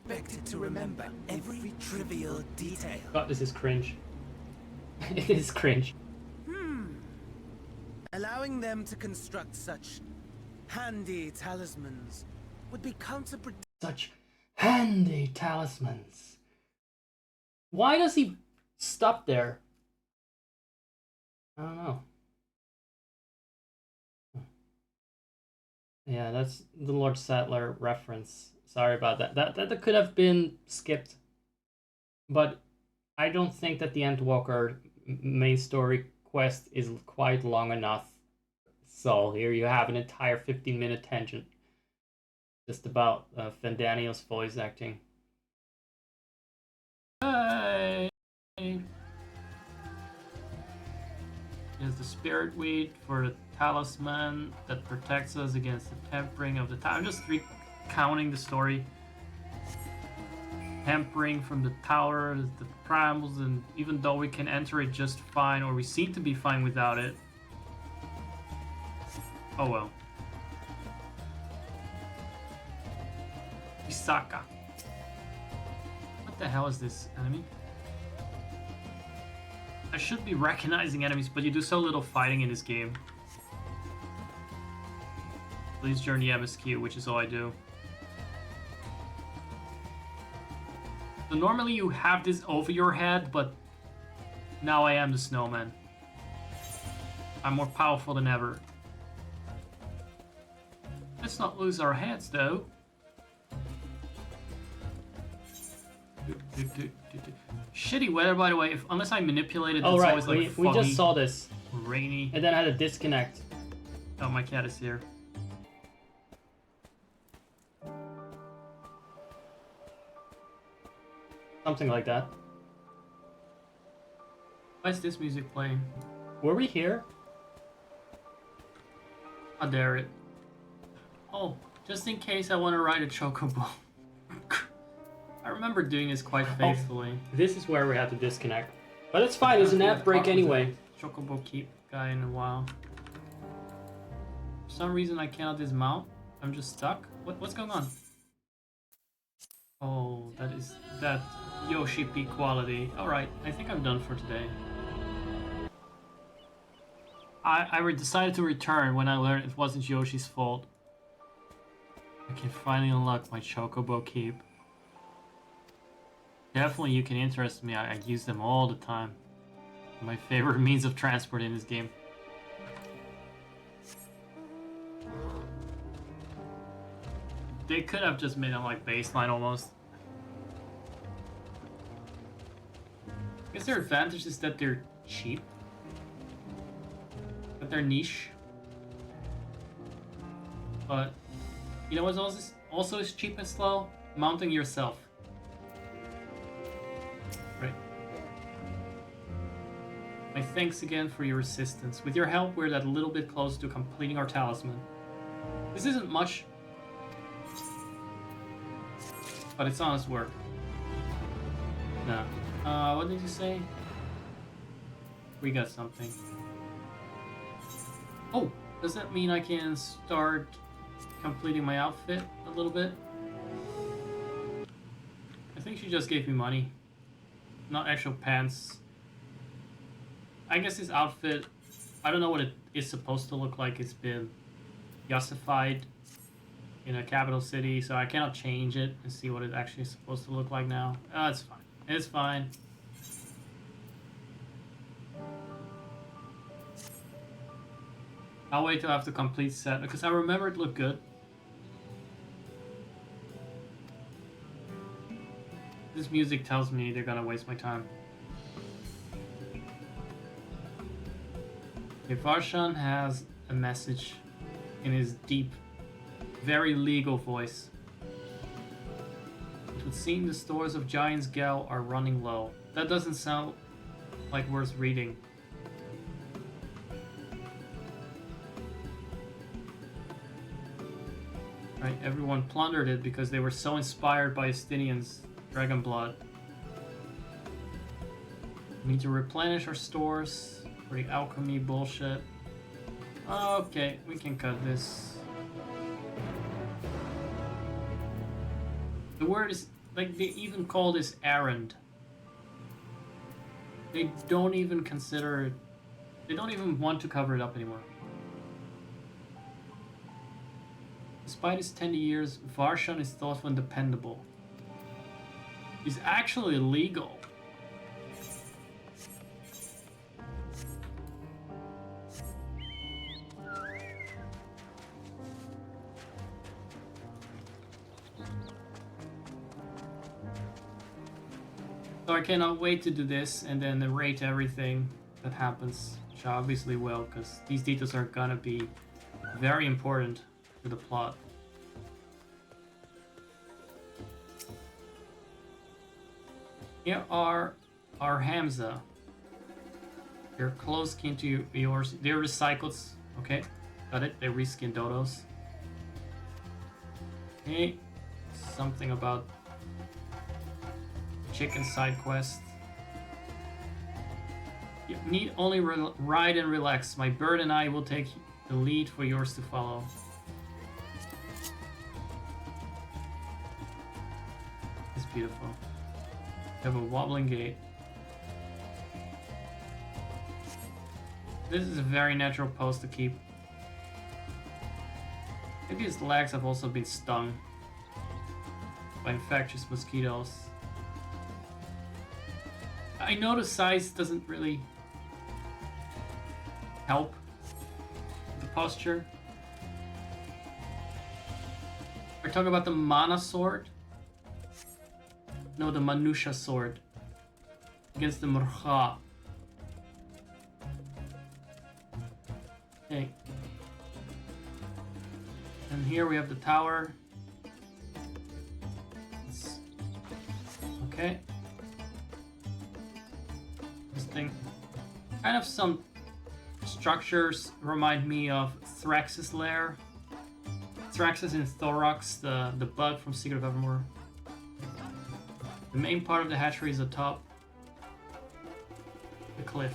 Expected to remember every trivial detail. God, this is cringe. It is cringe. Allowing them to construct such handy talismans would be counterproductive. Such handy talismans. Why does he stop there? I don't know. Yeah, that's the Lord Sattler reference. Sorry about that. That could have been skipped. But I don't think that the Endwalker main story quest is quite long enough. So here you have an entire 15-minute tangent just about Fandaniel's voice acting. Hey! Here's the spirit weed for the talisman that protects us against the tempering of the tower. I'm just recounting the story. Tempering from the tower, the brambles, and even though we can enter it just fine, or we seem to be fine without it. Oh well. Isaka. What the hell is this enemy? I should be recognizing enemies, but you do so little fighting in this game. Please join the MSQ, which is all I do. So normally you have this over your head, but now I am the snowman. I'm more powerful than ever. Let's not lose our heads, though. Shitty weather, by the way. Unless I manipulate it, it's always like foggy, we just saw this. Rainy. And then I had a disconnect. Oh, my cat is here. Something like that. Why is this music playing? Were we here? How dare it. Oh, just in case I want to ride a chocobo. I remember doing this quite faithfully. Oh, this is where we had to disconnect. But it's fine, there's an ad break anyway. Chocobo keep guy in a while. For some reason I cannot dismount. I'm just stuck. What's going on? Oh, that is that Yoshi P quality. Alright, I think I'm done for today. I decided to return when I learned it wasn't Yoshi's fault. I can finally unlock my Chocobo Keep. Definitely you can interest me, I use them all the time. My favorite means of transport in this game. They could have just made them like baseline almost. I guess their advantage is that they're cheap. That they're niche. But you know what's also is cheap and slow? Mounting yourself. Right. My thanks again for your assistance. With your help, we're that little bit closer to completing our talisman. This isn't much, but it's honest work. No. What did you say? We got something. Oh, does that mean I can start completing my outfit a little bit? I think she just gave me money, not actual pants. I guess this outfit, I don't know what it is supposed to look like. It's been justified in a capital city, so I cannot change it and see what it actually is supposed to look like now. It's fine. It's fine. I'll wait till I have the complete set because I remember it looked good. This music tells me they're gonna waste my time. Varshan has a message in his deep, very legal voice. It would seem the stores of Giant's Gal are running low. That doesn't sound like worth reading. Right, everyone plundered it because they were so inspired by Estinien's dragon blood. We need to replenish our stores for the alchemy bullshit. Okay, we can cut this. The word is, like, they even call this errand. They don't even consider it, they don't even want to cover it up anymore. Despite his 10 years, Varshan is thoughtful and dependable. He's actually legal. So I cannot wait to do this and then narrate everything that happens, which I obviously will, because these details are gonna be very important to the plot. Here are our Hamza. They're close kin to yours. They're recycled. Okay, got it. They reskin dodos. Okay, something about chicken side quest. You need only ride and relax. My bird and I will take the lead for yours to follow. It's beautiful. You have a wobbling gate. This is a very natural pose to keep. Maybe his legs have also been stung by infectious mosquitoes. I know the size doesn't really help the posture. We're talking about the Mana sword. No, the Manusha sword against the Murkha. Okay. And here we have the tower. Okay. This thing. Kind of some structures remind me of Thrax's lair. Thrax's in Thorax, the bug from Secret of Evermore. The main part of the hatchery is atop the cliff.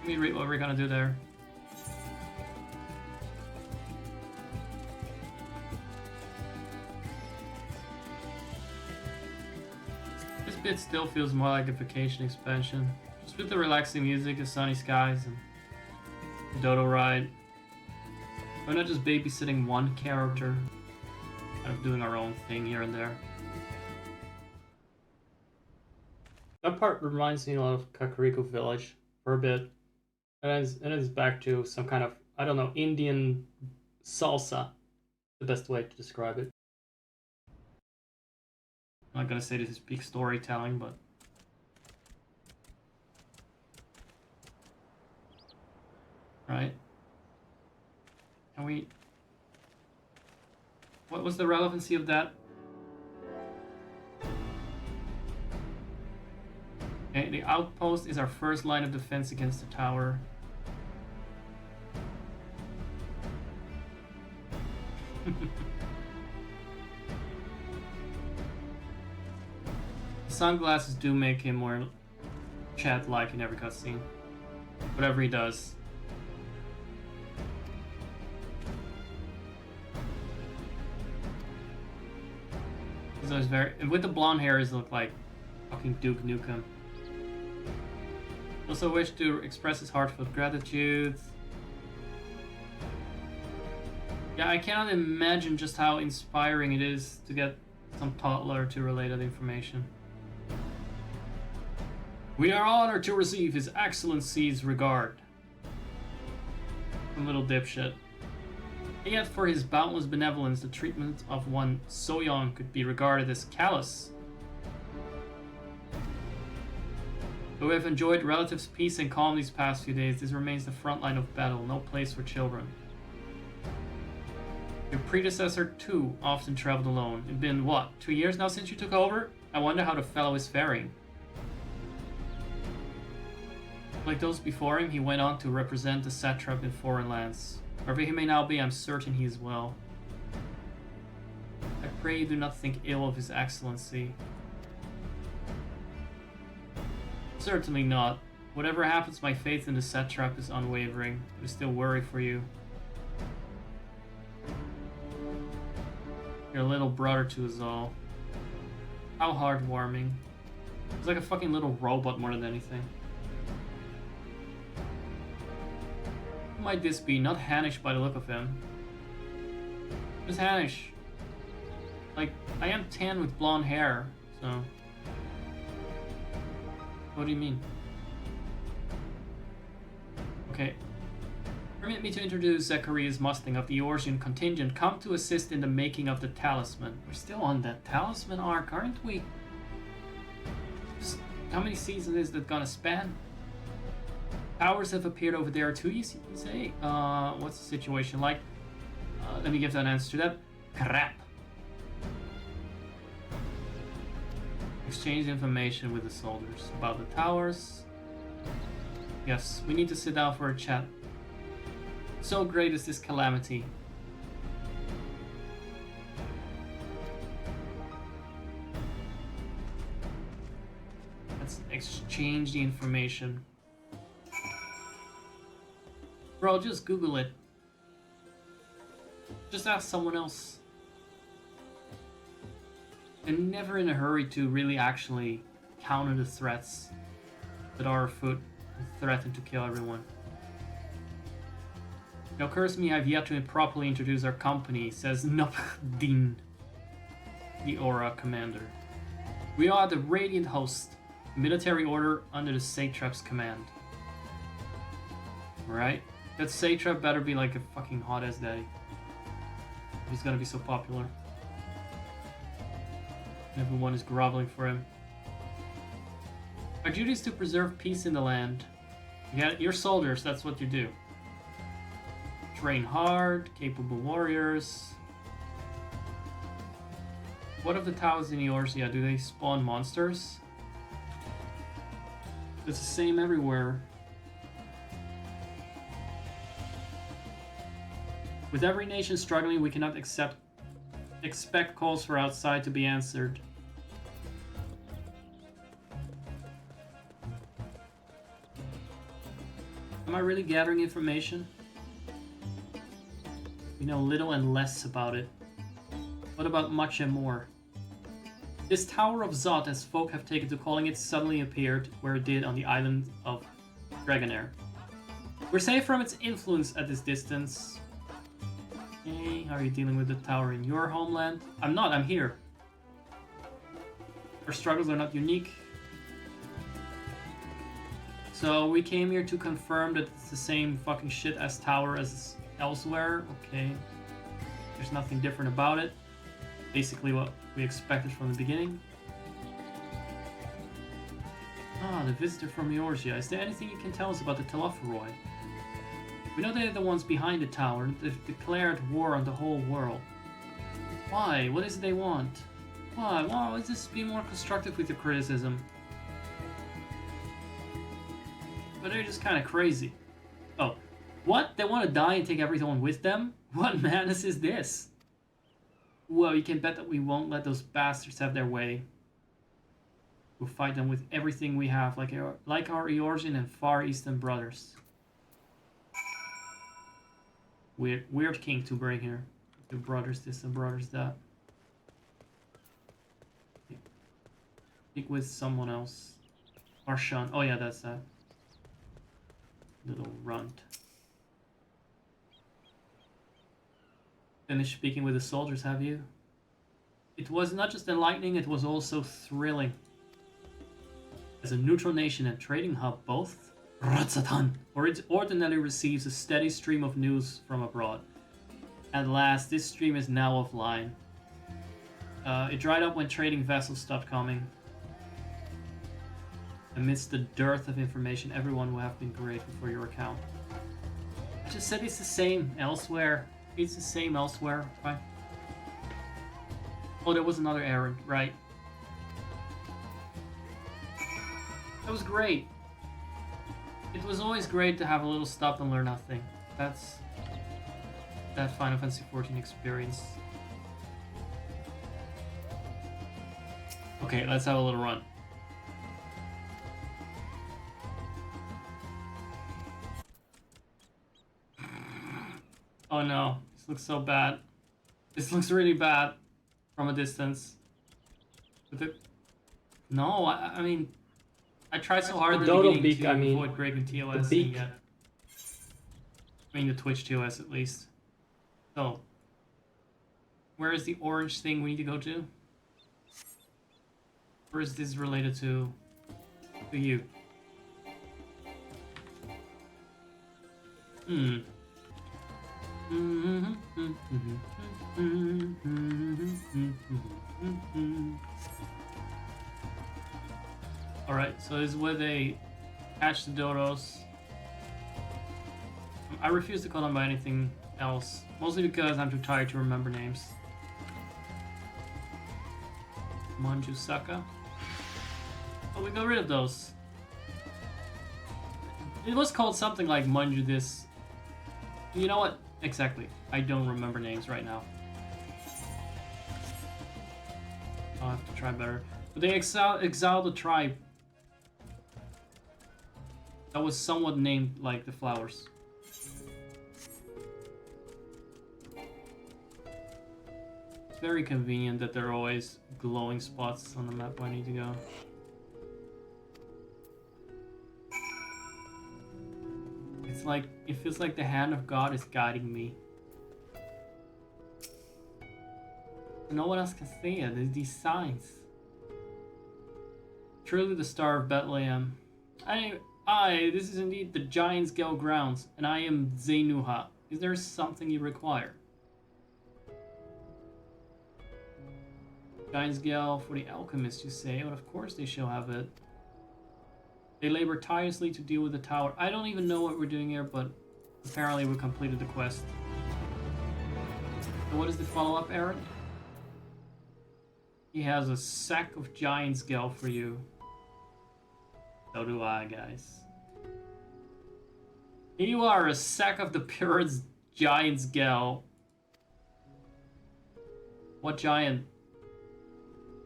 Let me read what we're gonna do there. This bit still feels more like a vacation expansion. Just with the relaxing music, the sunny skies, and the dodo ride. We're not just babysitting one character, kind of doing our own thing here and there. That part reminds me a lot of Kakariko Village for a bit. And it's back to some kind of, I don't know, Indian salsa The best way to describe it. I'm not gonna say this is peak storytelling, but right? Can we? What was the relevancy of that? Okay, the outpost is our first line of defense against the tower. Sunglasses do make him more chat-like in every cutscene. Whatever he does. He's always very... And with the blonde hair, he looks like fucking Duke Nukem. Also wish to express his heartfelt gratitude. Yeah, I cannot imagine just how inspiring it is to get some toddler to relay that information. We are honored to receive His Excellency's regard. Some little dipshit. Yet for his boundless benevolence, the treatment of one so young could be regarded as callous. Though we have enjoyed relatives' peace and calm these past few days, this remains the front line of battle, no place for children. Your predecessor, too, often traveled alone. It's been, what, 2 years now since you took over? I wonder how the fellow is faring. Like those before him, he went on to represent the satrap in foreign lands. Wherever he may now be, I'm certain he is well. I pray you do not think ill of His Excellency. Certainly not. Whatever happens, my faith in the satrap is unwavering. I still worry for you. Your little brother to us all. How heartwarming. He's like a fucking little robot more than anything. Who might this be? Not Hanish by the look of him. Who's Hanish? Like, I am tan with blonde hair, so... What do you mean? Okay. Permit me to introduce Zacharias Mustang of the Eorzean contingent, come to assist in the making of the talisman. We're still on that talisman arc, aren't we? Just, how many seasons is that gonna span? Towers have appeared over there too, you say? What's the situation like? Let me give an answer to that. Crap. Exchange information with the soldiers about the towers. Yes, we need to sit down for a chat. So great is this calamity. Let's exchange the information. Bro, just Google it. Just ask someone else. And never in a hurry to really actually counter the threats that are afoot and threaten to kill everyone. Now, curse me, I've yet to properly introduce our company, says Nopdin, the Aura commander. We are the Radiant Host, military order under the Satrap's command. Right? That Satrap better be like a fucking hot-ass daddy. He's gonna be so popular. Everyone is groveling for him. Our duty is to preserve peace in the land. You're soldiers, that's what you do. Train hard, capable warriors. What of the towers in Eorzea? Do they spawn monsters? It's the same everywhere. With every nation struggling, we cannot expect calls for outside to be answered. Am I really gathering information? We know little and less about it. What about much and more? This Tower of Zot, as folk have taken to calling it, suddenly appeared where it did on the island of Dragonair. We're safe from its influence at this distance. Hey, how are you dealing with the tower in your homeland? I'm not, I'm here. Our struggles are not unique. So we came here to confirm that it's the same fucking shit as tower as elsewhere. Okay. There's nothing different about it. Basically what we expected from the beginning. Ah, the visitor from Eorzea. Is there anything you can tell us about the Telophoroi? We know they're the ones behind the tower. They've declared war on the whole world. Why? What is it they want? Why? Why would this be more constructive with your criticism? But they're just kind of crazy. Oh, what? They want to die and take everyone with them? What madness is this? Well, you can bet that we won't let those bastards have their way. We'll fight them with everything we have, like our Eorzean and Far Eastern brothers. Weird king to bring here. The brothers this and brothers that. Speak with someone else. Arshan. Oh yeah, that's that. Little runt. Finished speaking with the soldiers, have you? It was not just enlightening, it was also thrilling. As a neutral nation and trading hub both, Ratsatan ordinarily receives a steady stream of news from abroad. At last, this stream is now offline. It dried up when trading vessels stopped coming. Amidst the dearth of information, everyone will have been grateful for your account. I just said it's the same elsewhere. It's the same elsewhere, right? Oh, there was another errand, right? That was great. It was always great to have a little stop and learn nothing. That's that Final Fantasy XIV experience. Okay, let's have a little run. Oh no, this looks so bad. This looks really bad from a distance. With it, no, I mean, I tried so hard at the beginning to avoid breaking TOS and yet. I mean the Twitch TOS at least. So, where is the orange thing we need to go to? Or is this related to you? Hmm. Alright, so this is where they catch the dodos. I refuse to call them by anything else, mostly because I'm too tired to remember names. Manjusaka. Oh, we got rid of those. It was called something like Manju this. You know what? Exactly. I don't remember names right now. I'll have to try better. But they exiled a tribe that was somewhat named like the flowers. It's very convenient that there are always glowing spots on the map where I need to go. It's like, it feels like the hand of God is guiding me. No one else can see it. There's these signs. Truly the Star of Bethlehem. This is indeed the Giant's Gale grounds, and I am Zenuha. Is there something you require? Giant's Gale for the alchemist, you say? Well, of course they shall have it. They labor tirelessly to deal with the tower. I don't even know what we're doing here, but apparently we completed the quest. So what is the follow-up errand? He has a sack of Giant's Gale for you. So do I, guys. Here you are, a sack of the purest Giant's Gale. What giant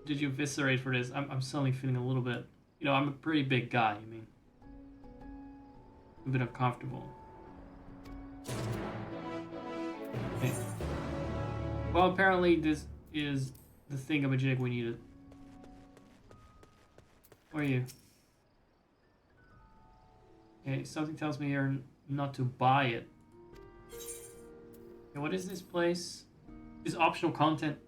did you eviscerate for this? I'm suddenly feeling a little bit... You know, I'm a pretty big guy, I mean. A bit uncomfortable. Okay. Well, apparently this is the thingamajig we needed. Where are you? Okay, something tells me here not to buy it. Okay, what is this place? This is optional content.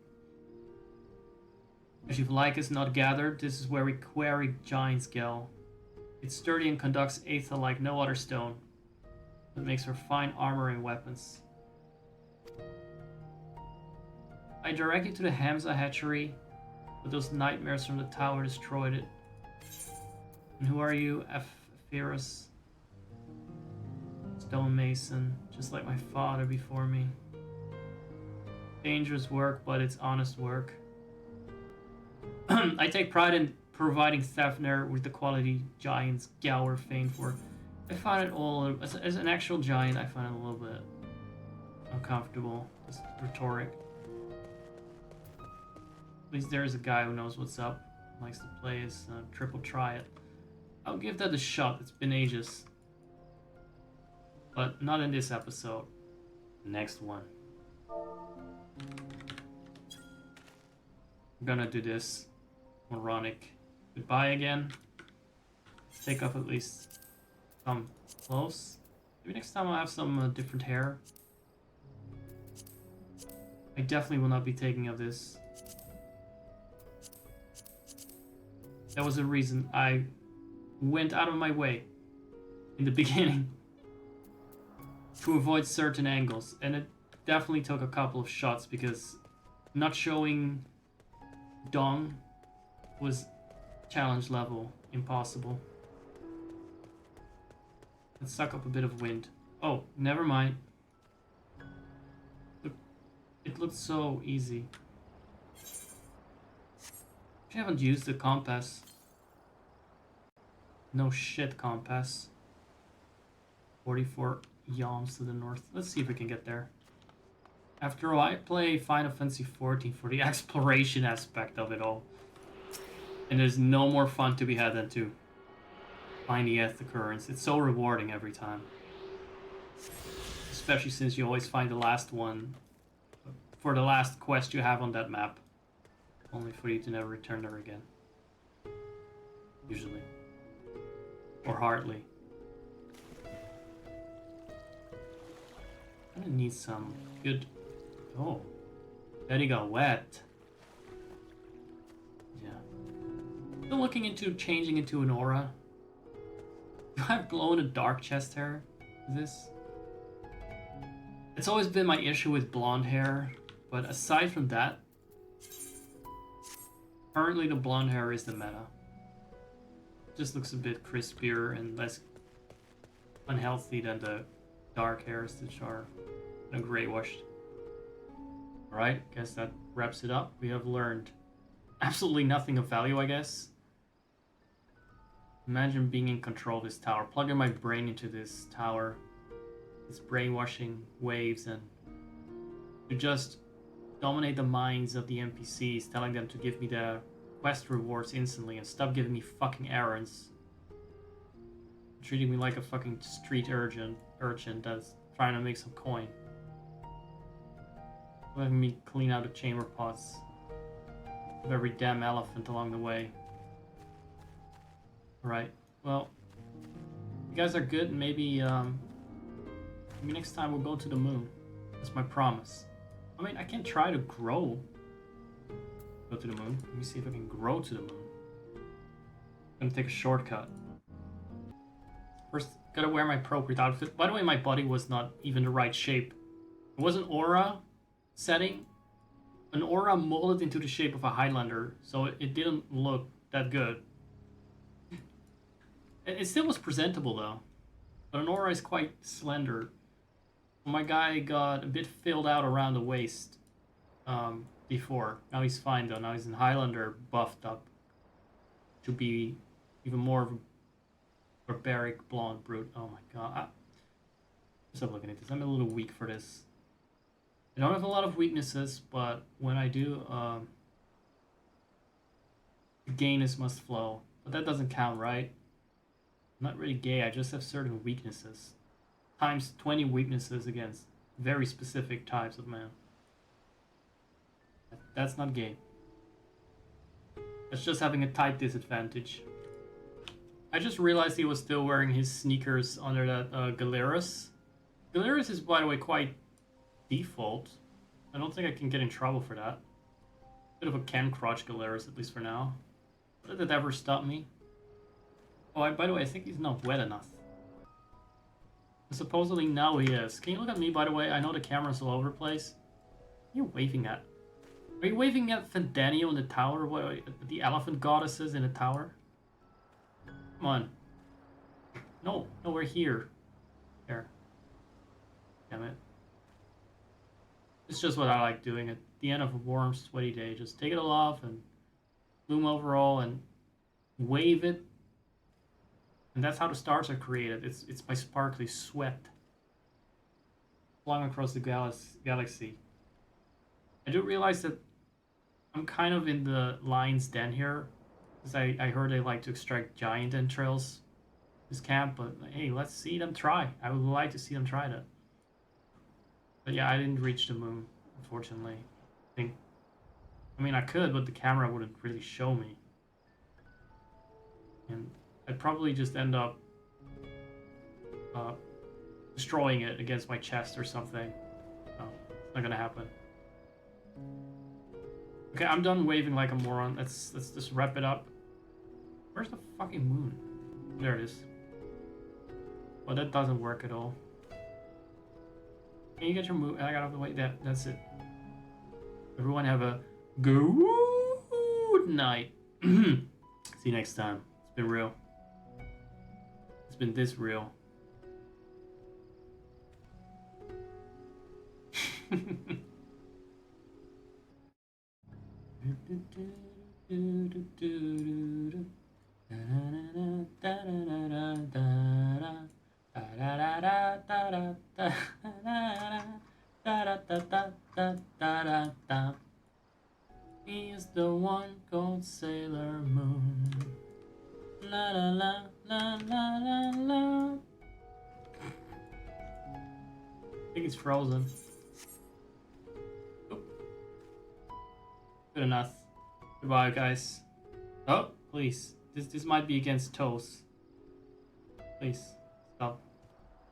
If like is not gathered, this is where we query Giant's Gale. It's sturdy and conducts Aether like no other stone. It makes for fine armor and weapons. I direct you to the Hamza hatchery, but those nightmares from the tower destroyed it. And who are you, FFXIV? Stonemason, just like my father before me. Dangerous work, but it's honest work. I take pride in providing Thefner with the quality giants Gower famed for. I find it all, as an actual giant, I find it a little bit uncomfortable. Just rhetoric. At least there is a guy who knows what's up, likes to play his triple triad. I'll give that a shot, it's been ages. But not in this episode. Next one. I'm gonna do this. Moronic. Goodbye again. Take up at least some close. Maybe next time I'll have some different hair. I definitely will not be taking of this. That was the reason I went out of my way in the beginning to avoid certain angles, and it definitely took a couple of shots because not showing Dong was challenge level impossible. Let's suck up a bit of wind. Oh, never mind. Look, it looked so easy. I haven't used the compass. No shit, compass. 44 yalms to the north. Let's see if we can get there. After all, I play Final Fantasy XIV for the exploration aspect of it all. And there's no more fun to be had than to find the Eth occurrence. It's so rewarding every time. Especially since you always find the last one for the last quest you have on that map. Only for you to never return there again. Usually. Or hardly. I'm gonna need some good... Oh. Betty got wet. Yeah. Still looking into changing into an aura. Do I have glow in the dark chest hair? This? It's always been my issue with blonde hair. But aside from that, currently the blonde hair is the meta. Just looks a bit crispier and less unhealthy than the dark hairs which are gray washed. Alright, guess that wraps it up. We have learned absolutely nothing of value, I guess. Imagine being in control of this tower, plugging my brain into this tower, this brainwashing waves, and to just dominate the minds of the NPCs, telling them to give me the quest rewards instantly and stop giving me fucking errands. Treating me like a fucking street urchin that's trying to make some coin. Letting me clean out the chamber pots of every damn elephant along the way. Alright, well, you guys are good, and maybe next time we'll go to the moon. That's my promise. I mean, I can try to grow. Go to the moon. Let me see if I can grow to the moon. I'm gonna take a shortcut. First, gotta wear my appropriate outfit. By the way, my body was not even the right shape. It was an aura setting. An aura molded into the shape of a Highlander, so it didn't look that good. It still was presentable though. But an aura is quite slender. My guy got a bit filled out around the waist before. Now he's fine though. Now he's in Highlander buffed up to be even more of a barbaric blonde brute. Oh my god. Stop looking at this. I'm a little weak for this. I don't have a lot of weaknesses, but when I do, the gayness must flow. But that doesn't count, right? I'm not really gay, I just have certain weaknesses. Times 20 weaknesses against very specific types of man. That's not gay. That's just having a type disadvantage. I just realized he was still wearing his sneakers under that Galeras. Galeras is, by the way, quite default. I don't think I can get in trouble for that. Bit of a Ken crotch Galeras, at least for now. Did that ever stop me? Oh, by the way, I think he's not wet enough. Supposedly now he is. Can you look at me, by the way? I know the camera's all over the place. What are you waving at? Are you waving at Fandanio in the tower? What, the elephant goddesses in the tower? Come on. No, no, we're here. There. Damn it. It's just what I like doing at the end of a warm, sweaty day. Just take it all off and bloom overall and wave it. And that's how the stars are created. It's by sparkly sweat. Flung across the galaxy. I do realize that I'm kind of in the lion's den here. Because I heard they like to extract giant entrails. This camp, but hey, let's see them try. I would like to see them try that. But yeah, I didn't reach the moon, unfortunately. I mean, I could, but the camera wouldn't really show me. And I'd probably just end up destroying it against my chest or something. No, it's not gonna happen. Okay, I'm done waving like a moron. Let's just wrap it up. Where's the fucking moon? There it is. Well, that doesn't work at all. Can you get your moon? I got off the way. That's it. Everyone have a good night. See you next time. It's been real. It's been this real. He is the one called Sailor Moon. La la la la la la la. I think it's frozen. Oh. Good enough. Goodbye, guys. Oh, please. This might be against toes. Please stop.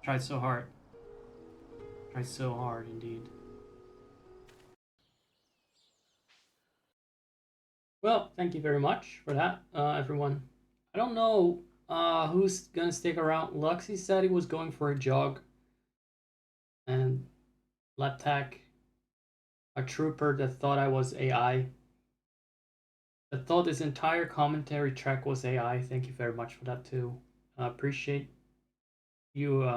Tried so hard. Tried so hard indeed. Well, thank you very much for that, everyone. I don't know who's gonna stick around. Luxy said he was going for a jog. And Leptak, a trooper that thought I was AI. That thought this entire commentary track was AI. Thank you very much for that too. I appreciate you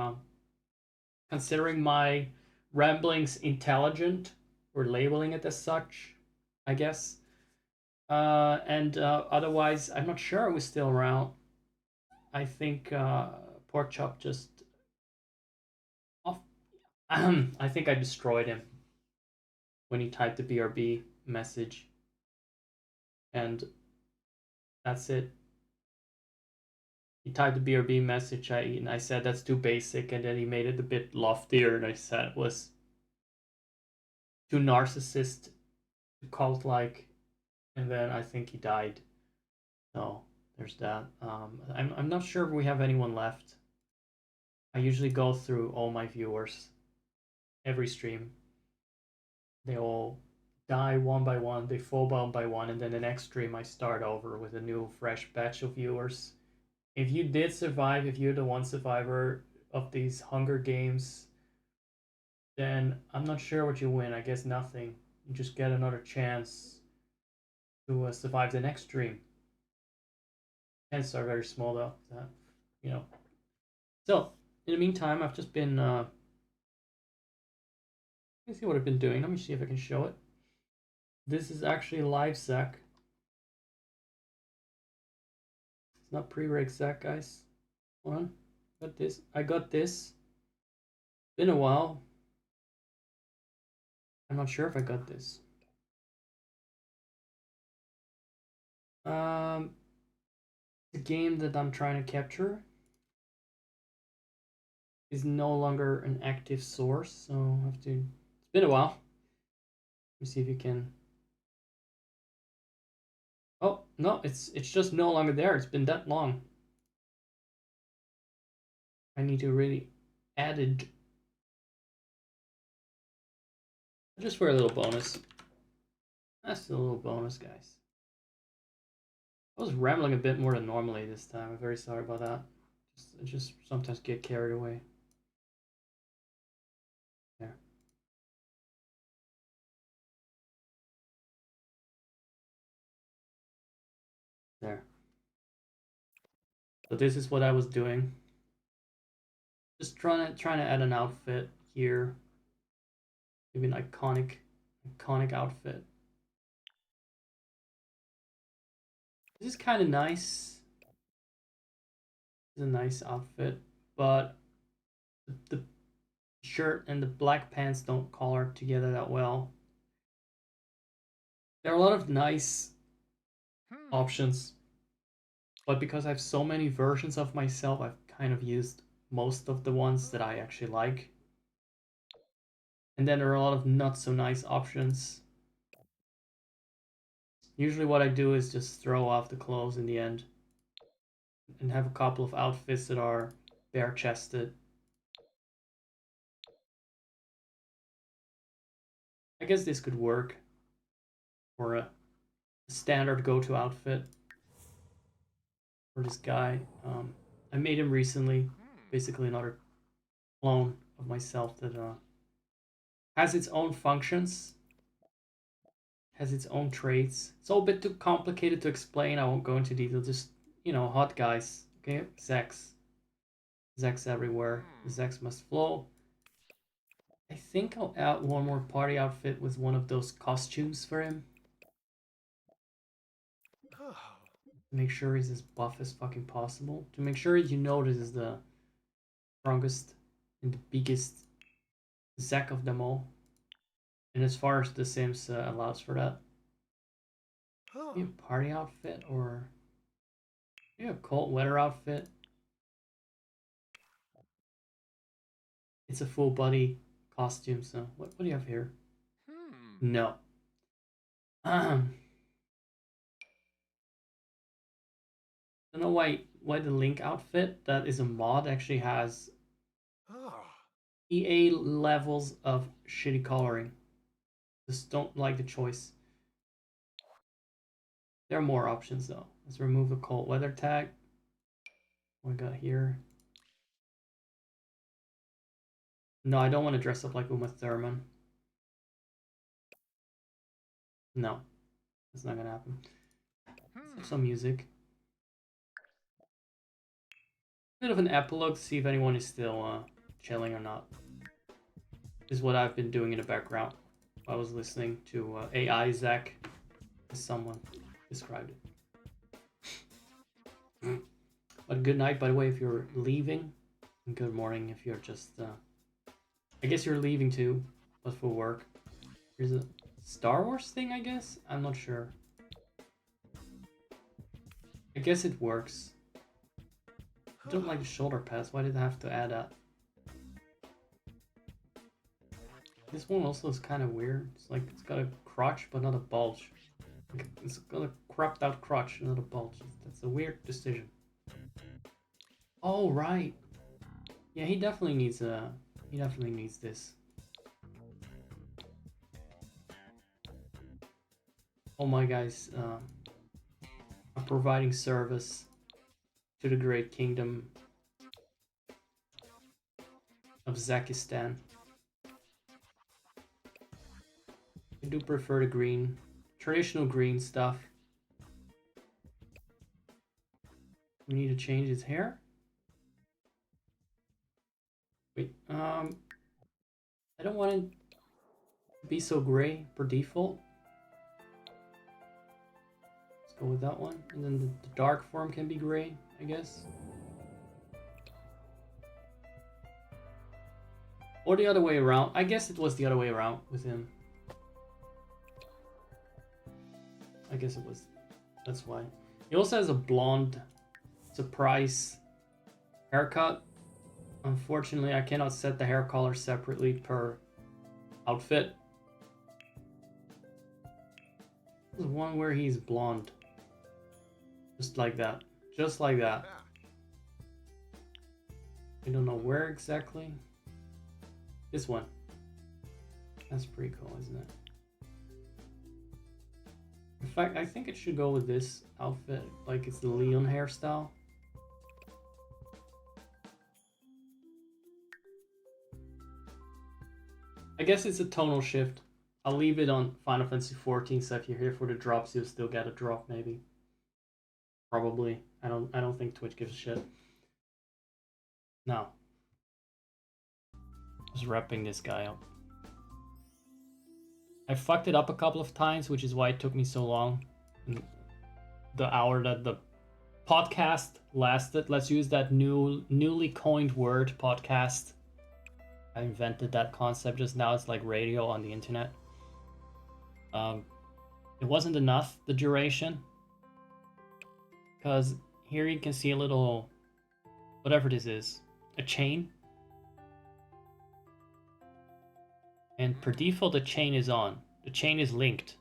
considering my ramblings intelligent, or labeling it as such, I guess. Otherwise, I'm not sure who's still around. I think Porkchop just off. I think I destroyed him when he typed the BRB message, and that's it. He typed the BRB message, and I said that's too basic, and then he made it a bit loftier, and I said it was too narcissist, cult-like. And then I think he died. So there's that. I'm not sure if we have anyone left. I usually go through all my viewers every stream. They all die one by one. They fall one by one, and then the next stream I start over with a new fresh batch of viewers. If you did survive, if you're the one survivor of these Hunger Games, then I'm not sure what you win. I guess nothing. You just get another chance to survive the next stream. Chances are very small though, you know. So, in the meantime, I've just been, let me see what I've been doing. Let me see if I can show it. This is actually live sec. It's not pre-reg sec, guys. Hold on. Got this. I got this. Been a while. I'm not sure if I got this. The game that I'm trying to capture is no longer an active source, so I have to. It's been a while. Let me see if you can. Oh no, it's just no longer there. It's been that long. I need to really add it. Just for a little bonus. That's a little bonus, guys. I was rambling a bit more than normally this time. I'm very sorry about that. I just sometimes get carried away. There. There. So this is what I was doing. Just trying to add an outfit here. Maybe an iconic outfit. This is kind of nice. It's a nice outfit, but the shirt and the black pants don't color together that well. There are a lot of nice options, but because I have so many versions of myself, I've kind of used most of the ones that I actually like. And then there are a lot of not so nice options. Usually what I do is just throw off the clothes in the end and have a couple of outfits that are bare-chested. I guess this could work for a standard go-to outfit for this guy. I made him recently, basically another clone of myself that has its own functions, has its own traits. It's all a bit too complicated to explain. I won't go into detail. Just, you know, hot guys. Okay, Zex. Zex everywhere. Zex must flow. I think I'll add one more party outfit with one of those costumes for him. To make sure he's as buff as fucking possible. To make sure you know this is the strongest and the biggest Zek of them all. And as far as The Sims allows for that. Maybe a party outfit or maybe a cold weather outfit. It's a full body costume, so what do you have here? No. I don't know why the Link outfit that is a mod actually has EA levels of shitty coloring. Just don't like the choice. There are more options though. Let's remove the cold weather tag. What we got here? No, I don't want to dress up like Uma Thurman. No, that's not gonna happen. Let's have some music. Bit of an epilogue to see if anyone is still chilling or not. This is what I've been doing in the background. I was listening to AI Zach, as someone described it. But good night, by the way, if you're leaving, and good morning if you're just. I guess you're leaving too, but for work. Here's a Star Wars thing, I guess? I'm not sure. I guess it works. I don't like the shoulder pads. Why did I have to add that? This one also is kind of weird. It's like it's got a crotch, but not a bulge. It's got a cropped out crotch, not a bulge. That's a weird decision. Oh right. Yeah, he definitely needs this. All my guys are providing service to the great kingdom of Zakistan. I do prefer the green, traditional green stuff. We need to change his hair. Wait, I don't want it to be so gray per default. Let's go with that one. And then the dark form can be gray, I guess. Or the other way around. I guess it was the other way around with him. I guess it was. That's why. He also has a blonde surprise haircut. Unfortunately, I cannot set the hair color separately per outfit. There's one where he's blonde. Just like that. Just like that. I don't know where exactly. This one. That's pretty cool, isn't it? In fact, I think it should go with this outfit. Like it's the Leon hairstyle. I guess it's a tonal shift. I'll leave it on Final Fantasy XIV, so if you're here for the drops, you'll still get a drop, maybe. Probably. I don't think Twitch gives a shit. No. Just repping this guy up. I fucked it up a couple of times, which is why it took me so long. And the hour that the podcast lasted. Let's use that newly coined word, podcast. I invented that concept just now. It's like radio on the internet. It wasn't enough, the duration. Because here you can see a little, whatever this is, a chain. And per default, the chain is on. The chain is linked.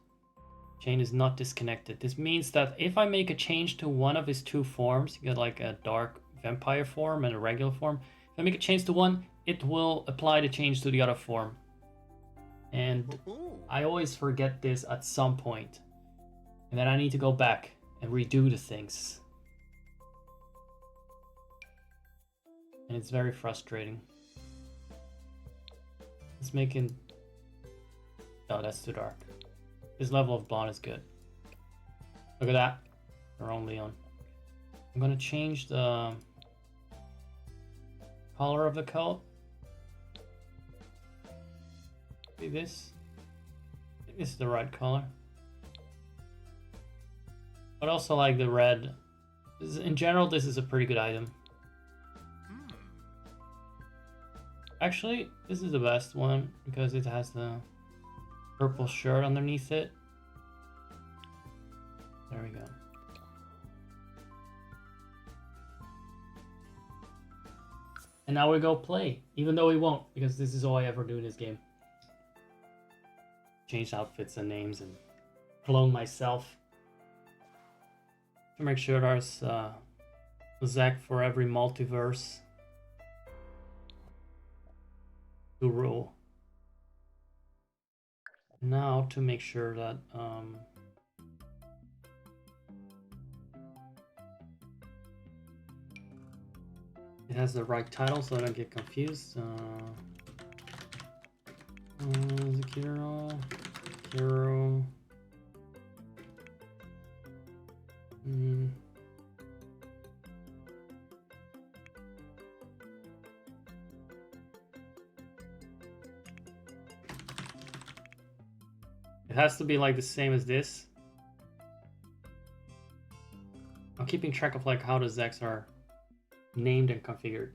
Chain is not disconnected. This means that if I make a change to one of his two forms, you get like a dark vampire form and a regular form. If I make a change to one, it will apply the change to the other form. And I always forget this at some point. And then I need to go back and redo the things. And it's very frustrating. It's making... Oh, that's too dark. This level of blonde is good. Look at that. We're only on. I'm gonna change the color of the coat. See this? I think this is the right color. But also like the red. In general, this is a pretty good item. Actually, this is the best one because it has the purple shirt underneath it. There we go. And now we go play, even though we won't, because this is all I ever do in this game. Change outfits and names and clone myself. To make sure there's Zack for every multiverse to rule. Now to make sure that it has the right title so I don't get confused. Zakiro. It has to be like the same as this. I'm keeping track of like how the Zeks are named and configured.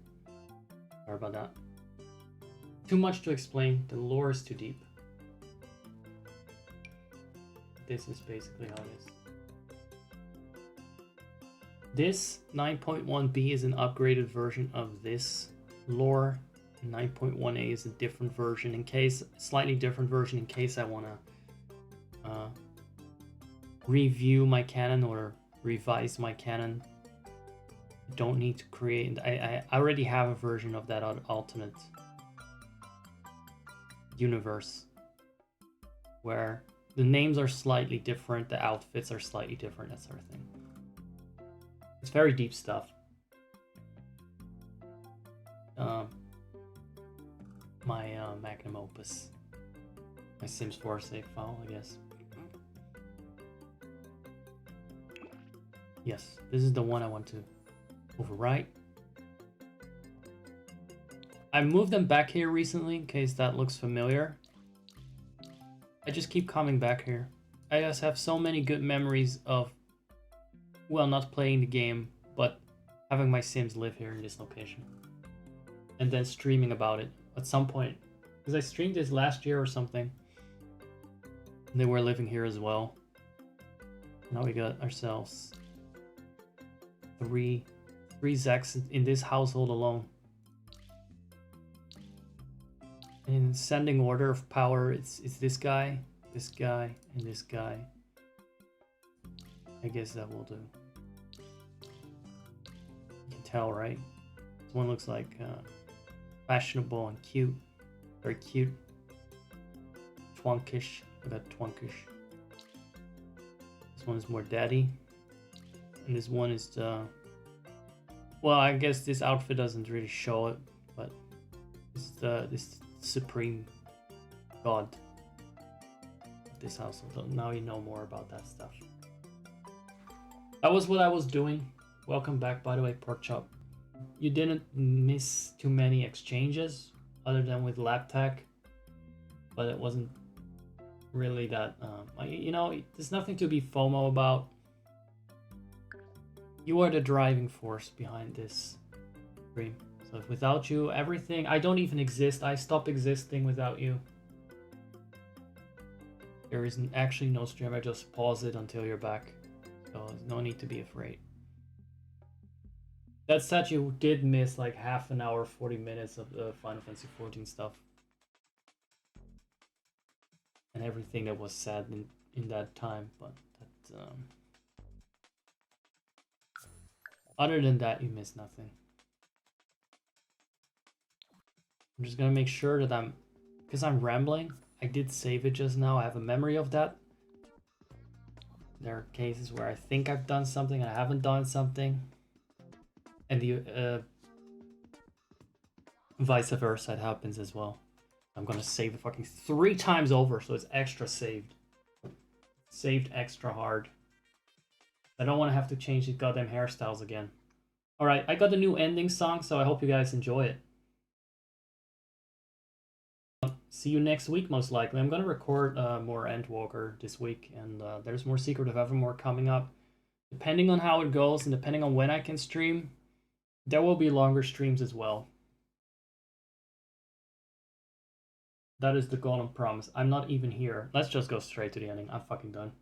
Sorry about that. Too much to explain. The lore is too deep. This is basically how it is. This 9.1b is an upgraded version of this lore. 9.1a is a different version in case, slightly different version in case I want to review my canon or revise my canon. I don't need to create, I already have a version of that alternate universe where the names are slightly different, the outfits are slightly different, that sort of thing. It's very deep stuff. My magnum opus. My Sims 4 save file, I guess. Yes, this is the one I want to overwrite. I moved them back here recently in case that looks familiar. I just keep coming back here. I just have so many good memories of, well, not playing the game, but having my Sims live here in this location. And then streaming about it at some point. Because I streamed this last year or something. And they were living here as well. Now we got ourselves three Zeks in this household alone. In sending order of power, it's this guy, and this guy. I guess that will do. You can tell, right? This one looks like fashionable and cute. Very cute. Twonkish. I got twonkish. This one is more daddy. And this one is well, I guess this outfit doesn't really show it, but it's this supreme god of this household. So now you know more about that stuff. That was what I was doing. Welcome back, by the way, Porkchop. You didn't miss too many exchanges, other than with lab tech, but it wasn't really that. You know, there's nothing to be FOMO about. You are the driving force behind this stream. So if without you, everything, I don't even exist. I stop existing without you. There is actually no stream. I just pause it until you're back. So there's no need to be afraid. That said, you did miss like half an hour, 40 minutes of the Final Fantasy XIV stuff. And everything that was said in that time. But that, other than that, you missed nothing. I'm just gonna make sure that because I'm rambling, I did save it just now. I have a memory of that. There are cases where I think I've done something and I haven't done something. And the vice versa, it happens as well. I'm gonna save it fucking 3 times over, so it's extra saved. Saved extra hard. I don't want to have to change the goddamn hairstyles again. Alright, I got a new ending song, so I hope you guys enjoy it. See you next week, most likely. I'm gonna record more Endwalker this week, and there's more Secret of Evermore coming up. Depending on how it goes, and depending on when I can stream, there will be longer streams as well. That is the golden promise. I'm not even here. Let's just go straight to the ending. I'm fucking done.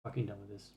Fucking done with this.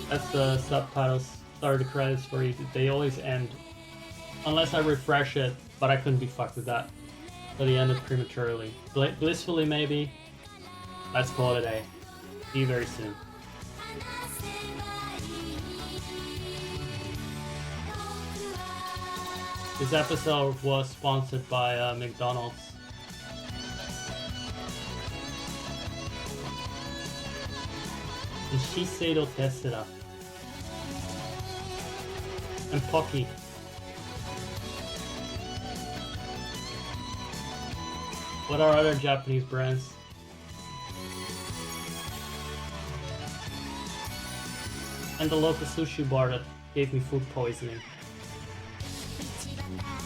That's the subtitles, start the credits for you. They always end. Unless I refresh it, but I couldn't be fucked with that. So they ended prematurely. Blissfully, maybe. Let's call it a day. See you very soon. This episode was sponsored by McDonald's. And Shiseido Tessera. And Pocky. What are other Japanese brands? And the local sushi bar that gave me food poisoning.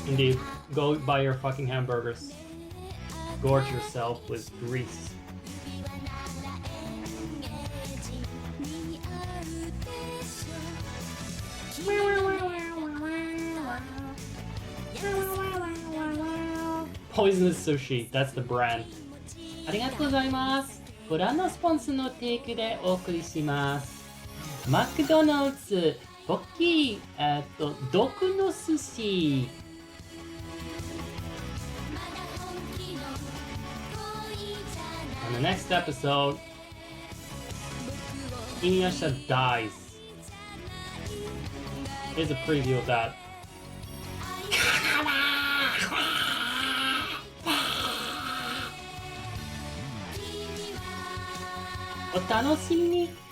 Indeed, go buy your fucking hamburgers. Gorge yourself with grease. Poisonous Sushi, that's the brand. ありがとうございます。ご覧のスポンスの提供でお送りします。マクドナルド、ポッキー、毒の寿司。On the next episode, Inuyasha dies. Here's a preview of that. お楽しみに。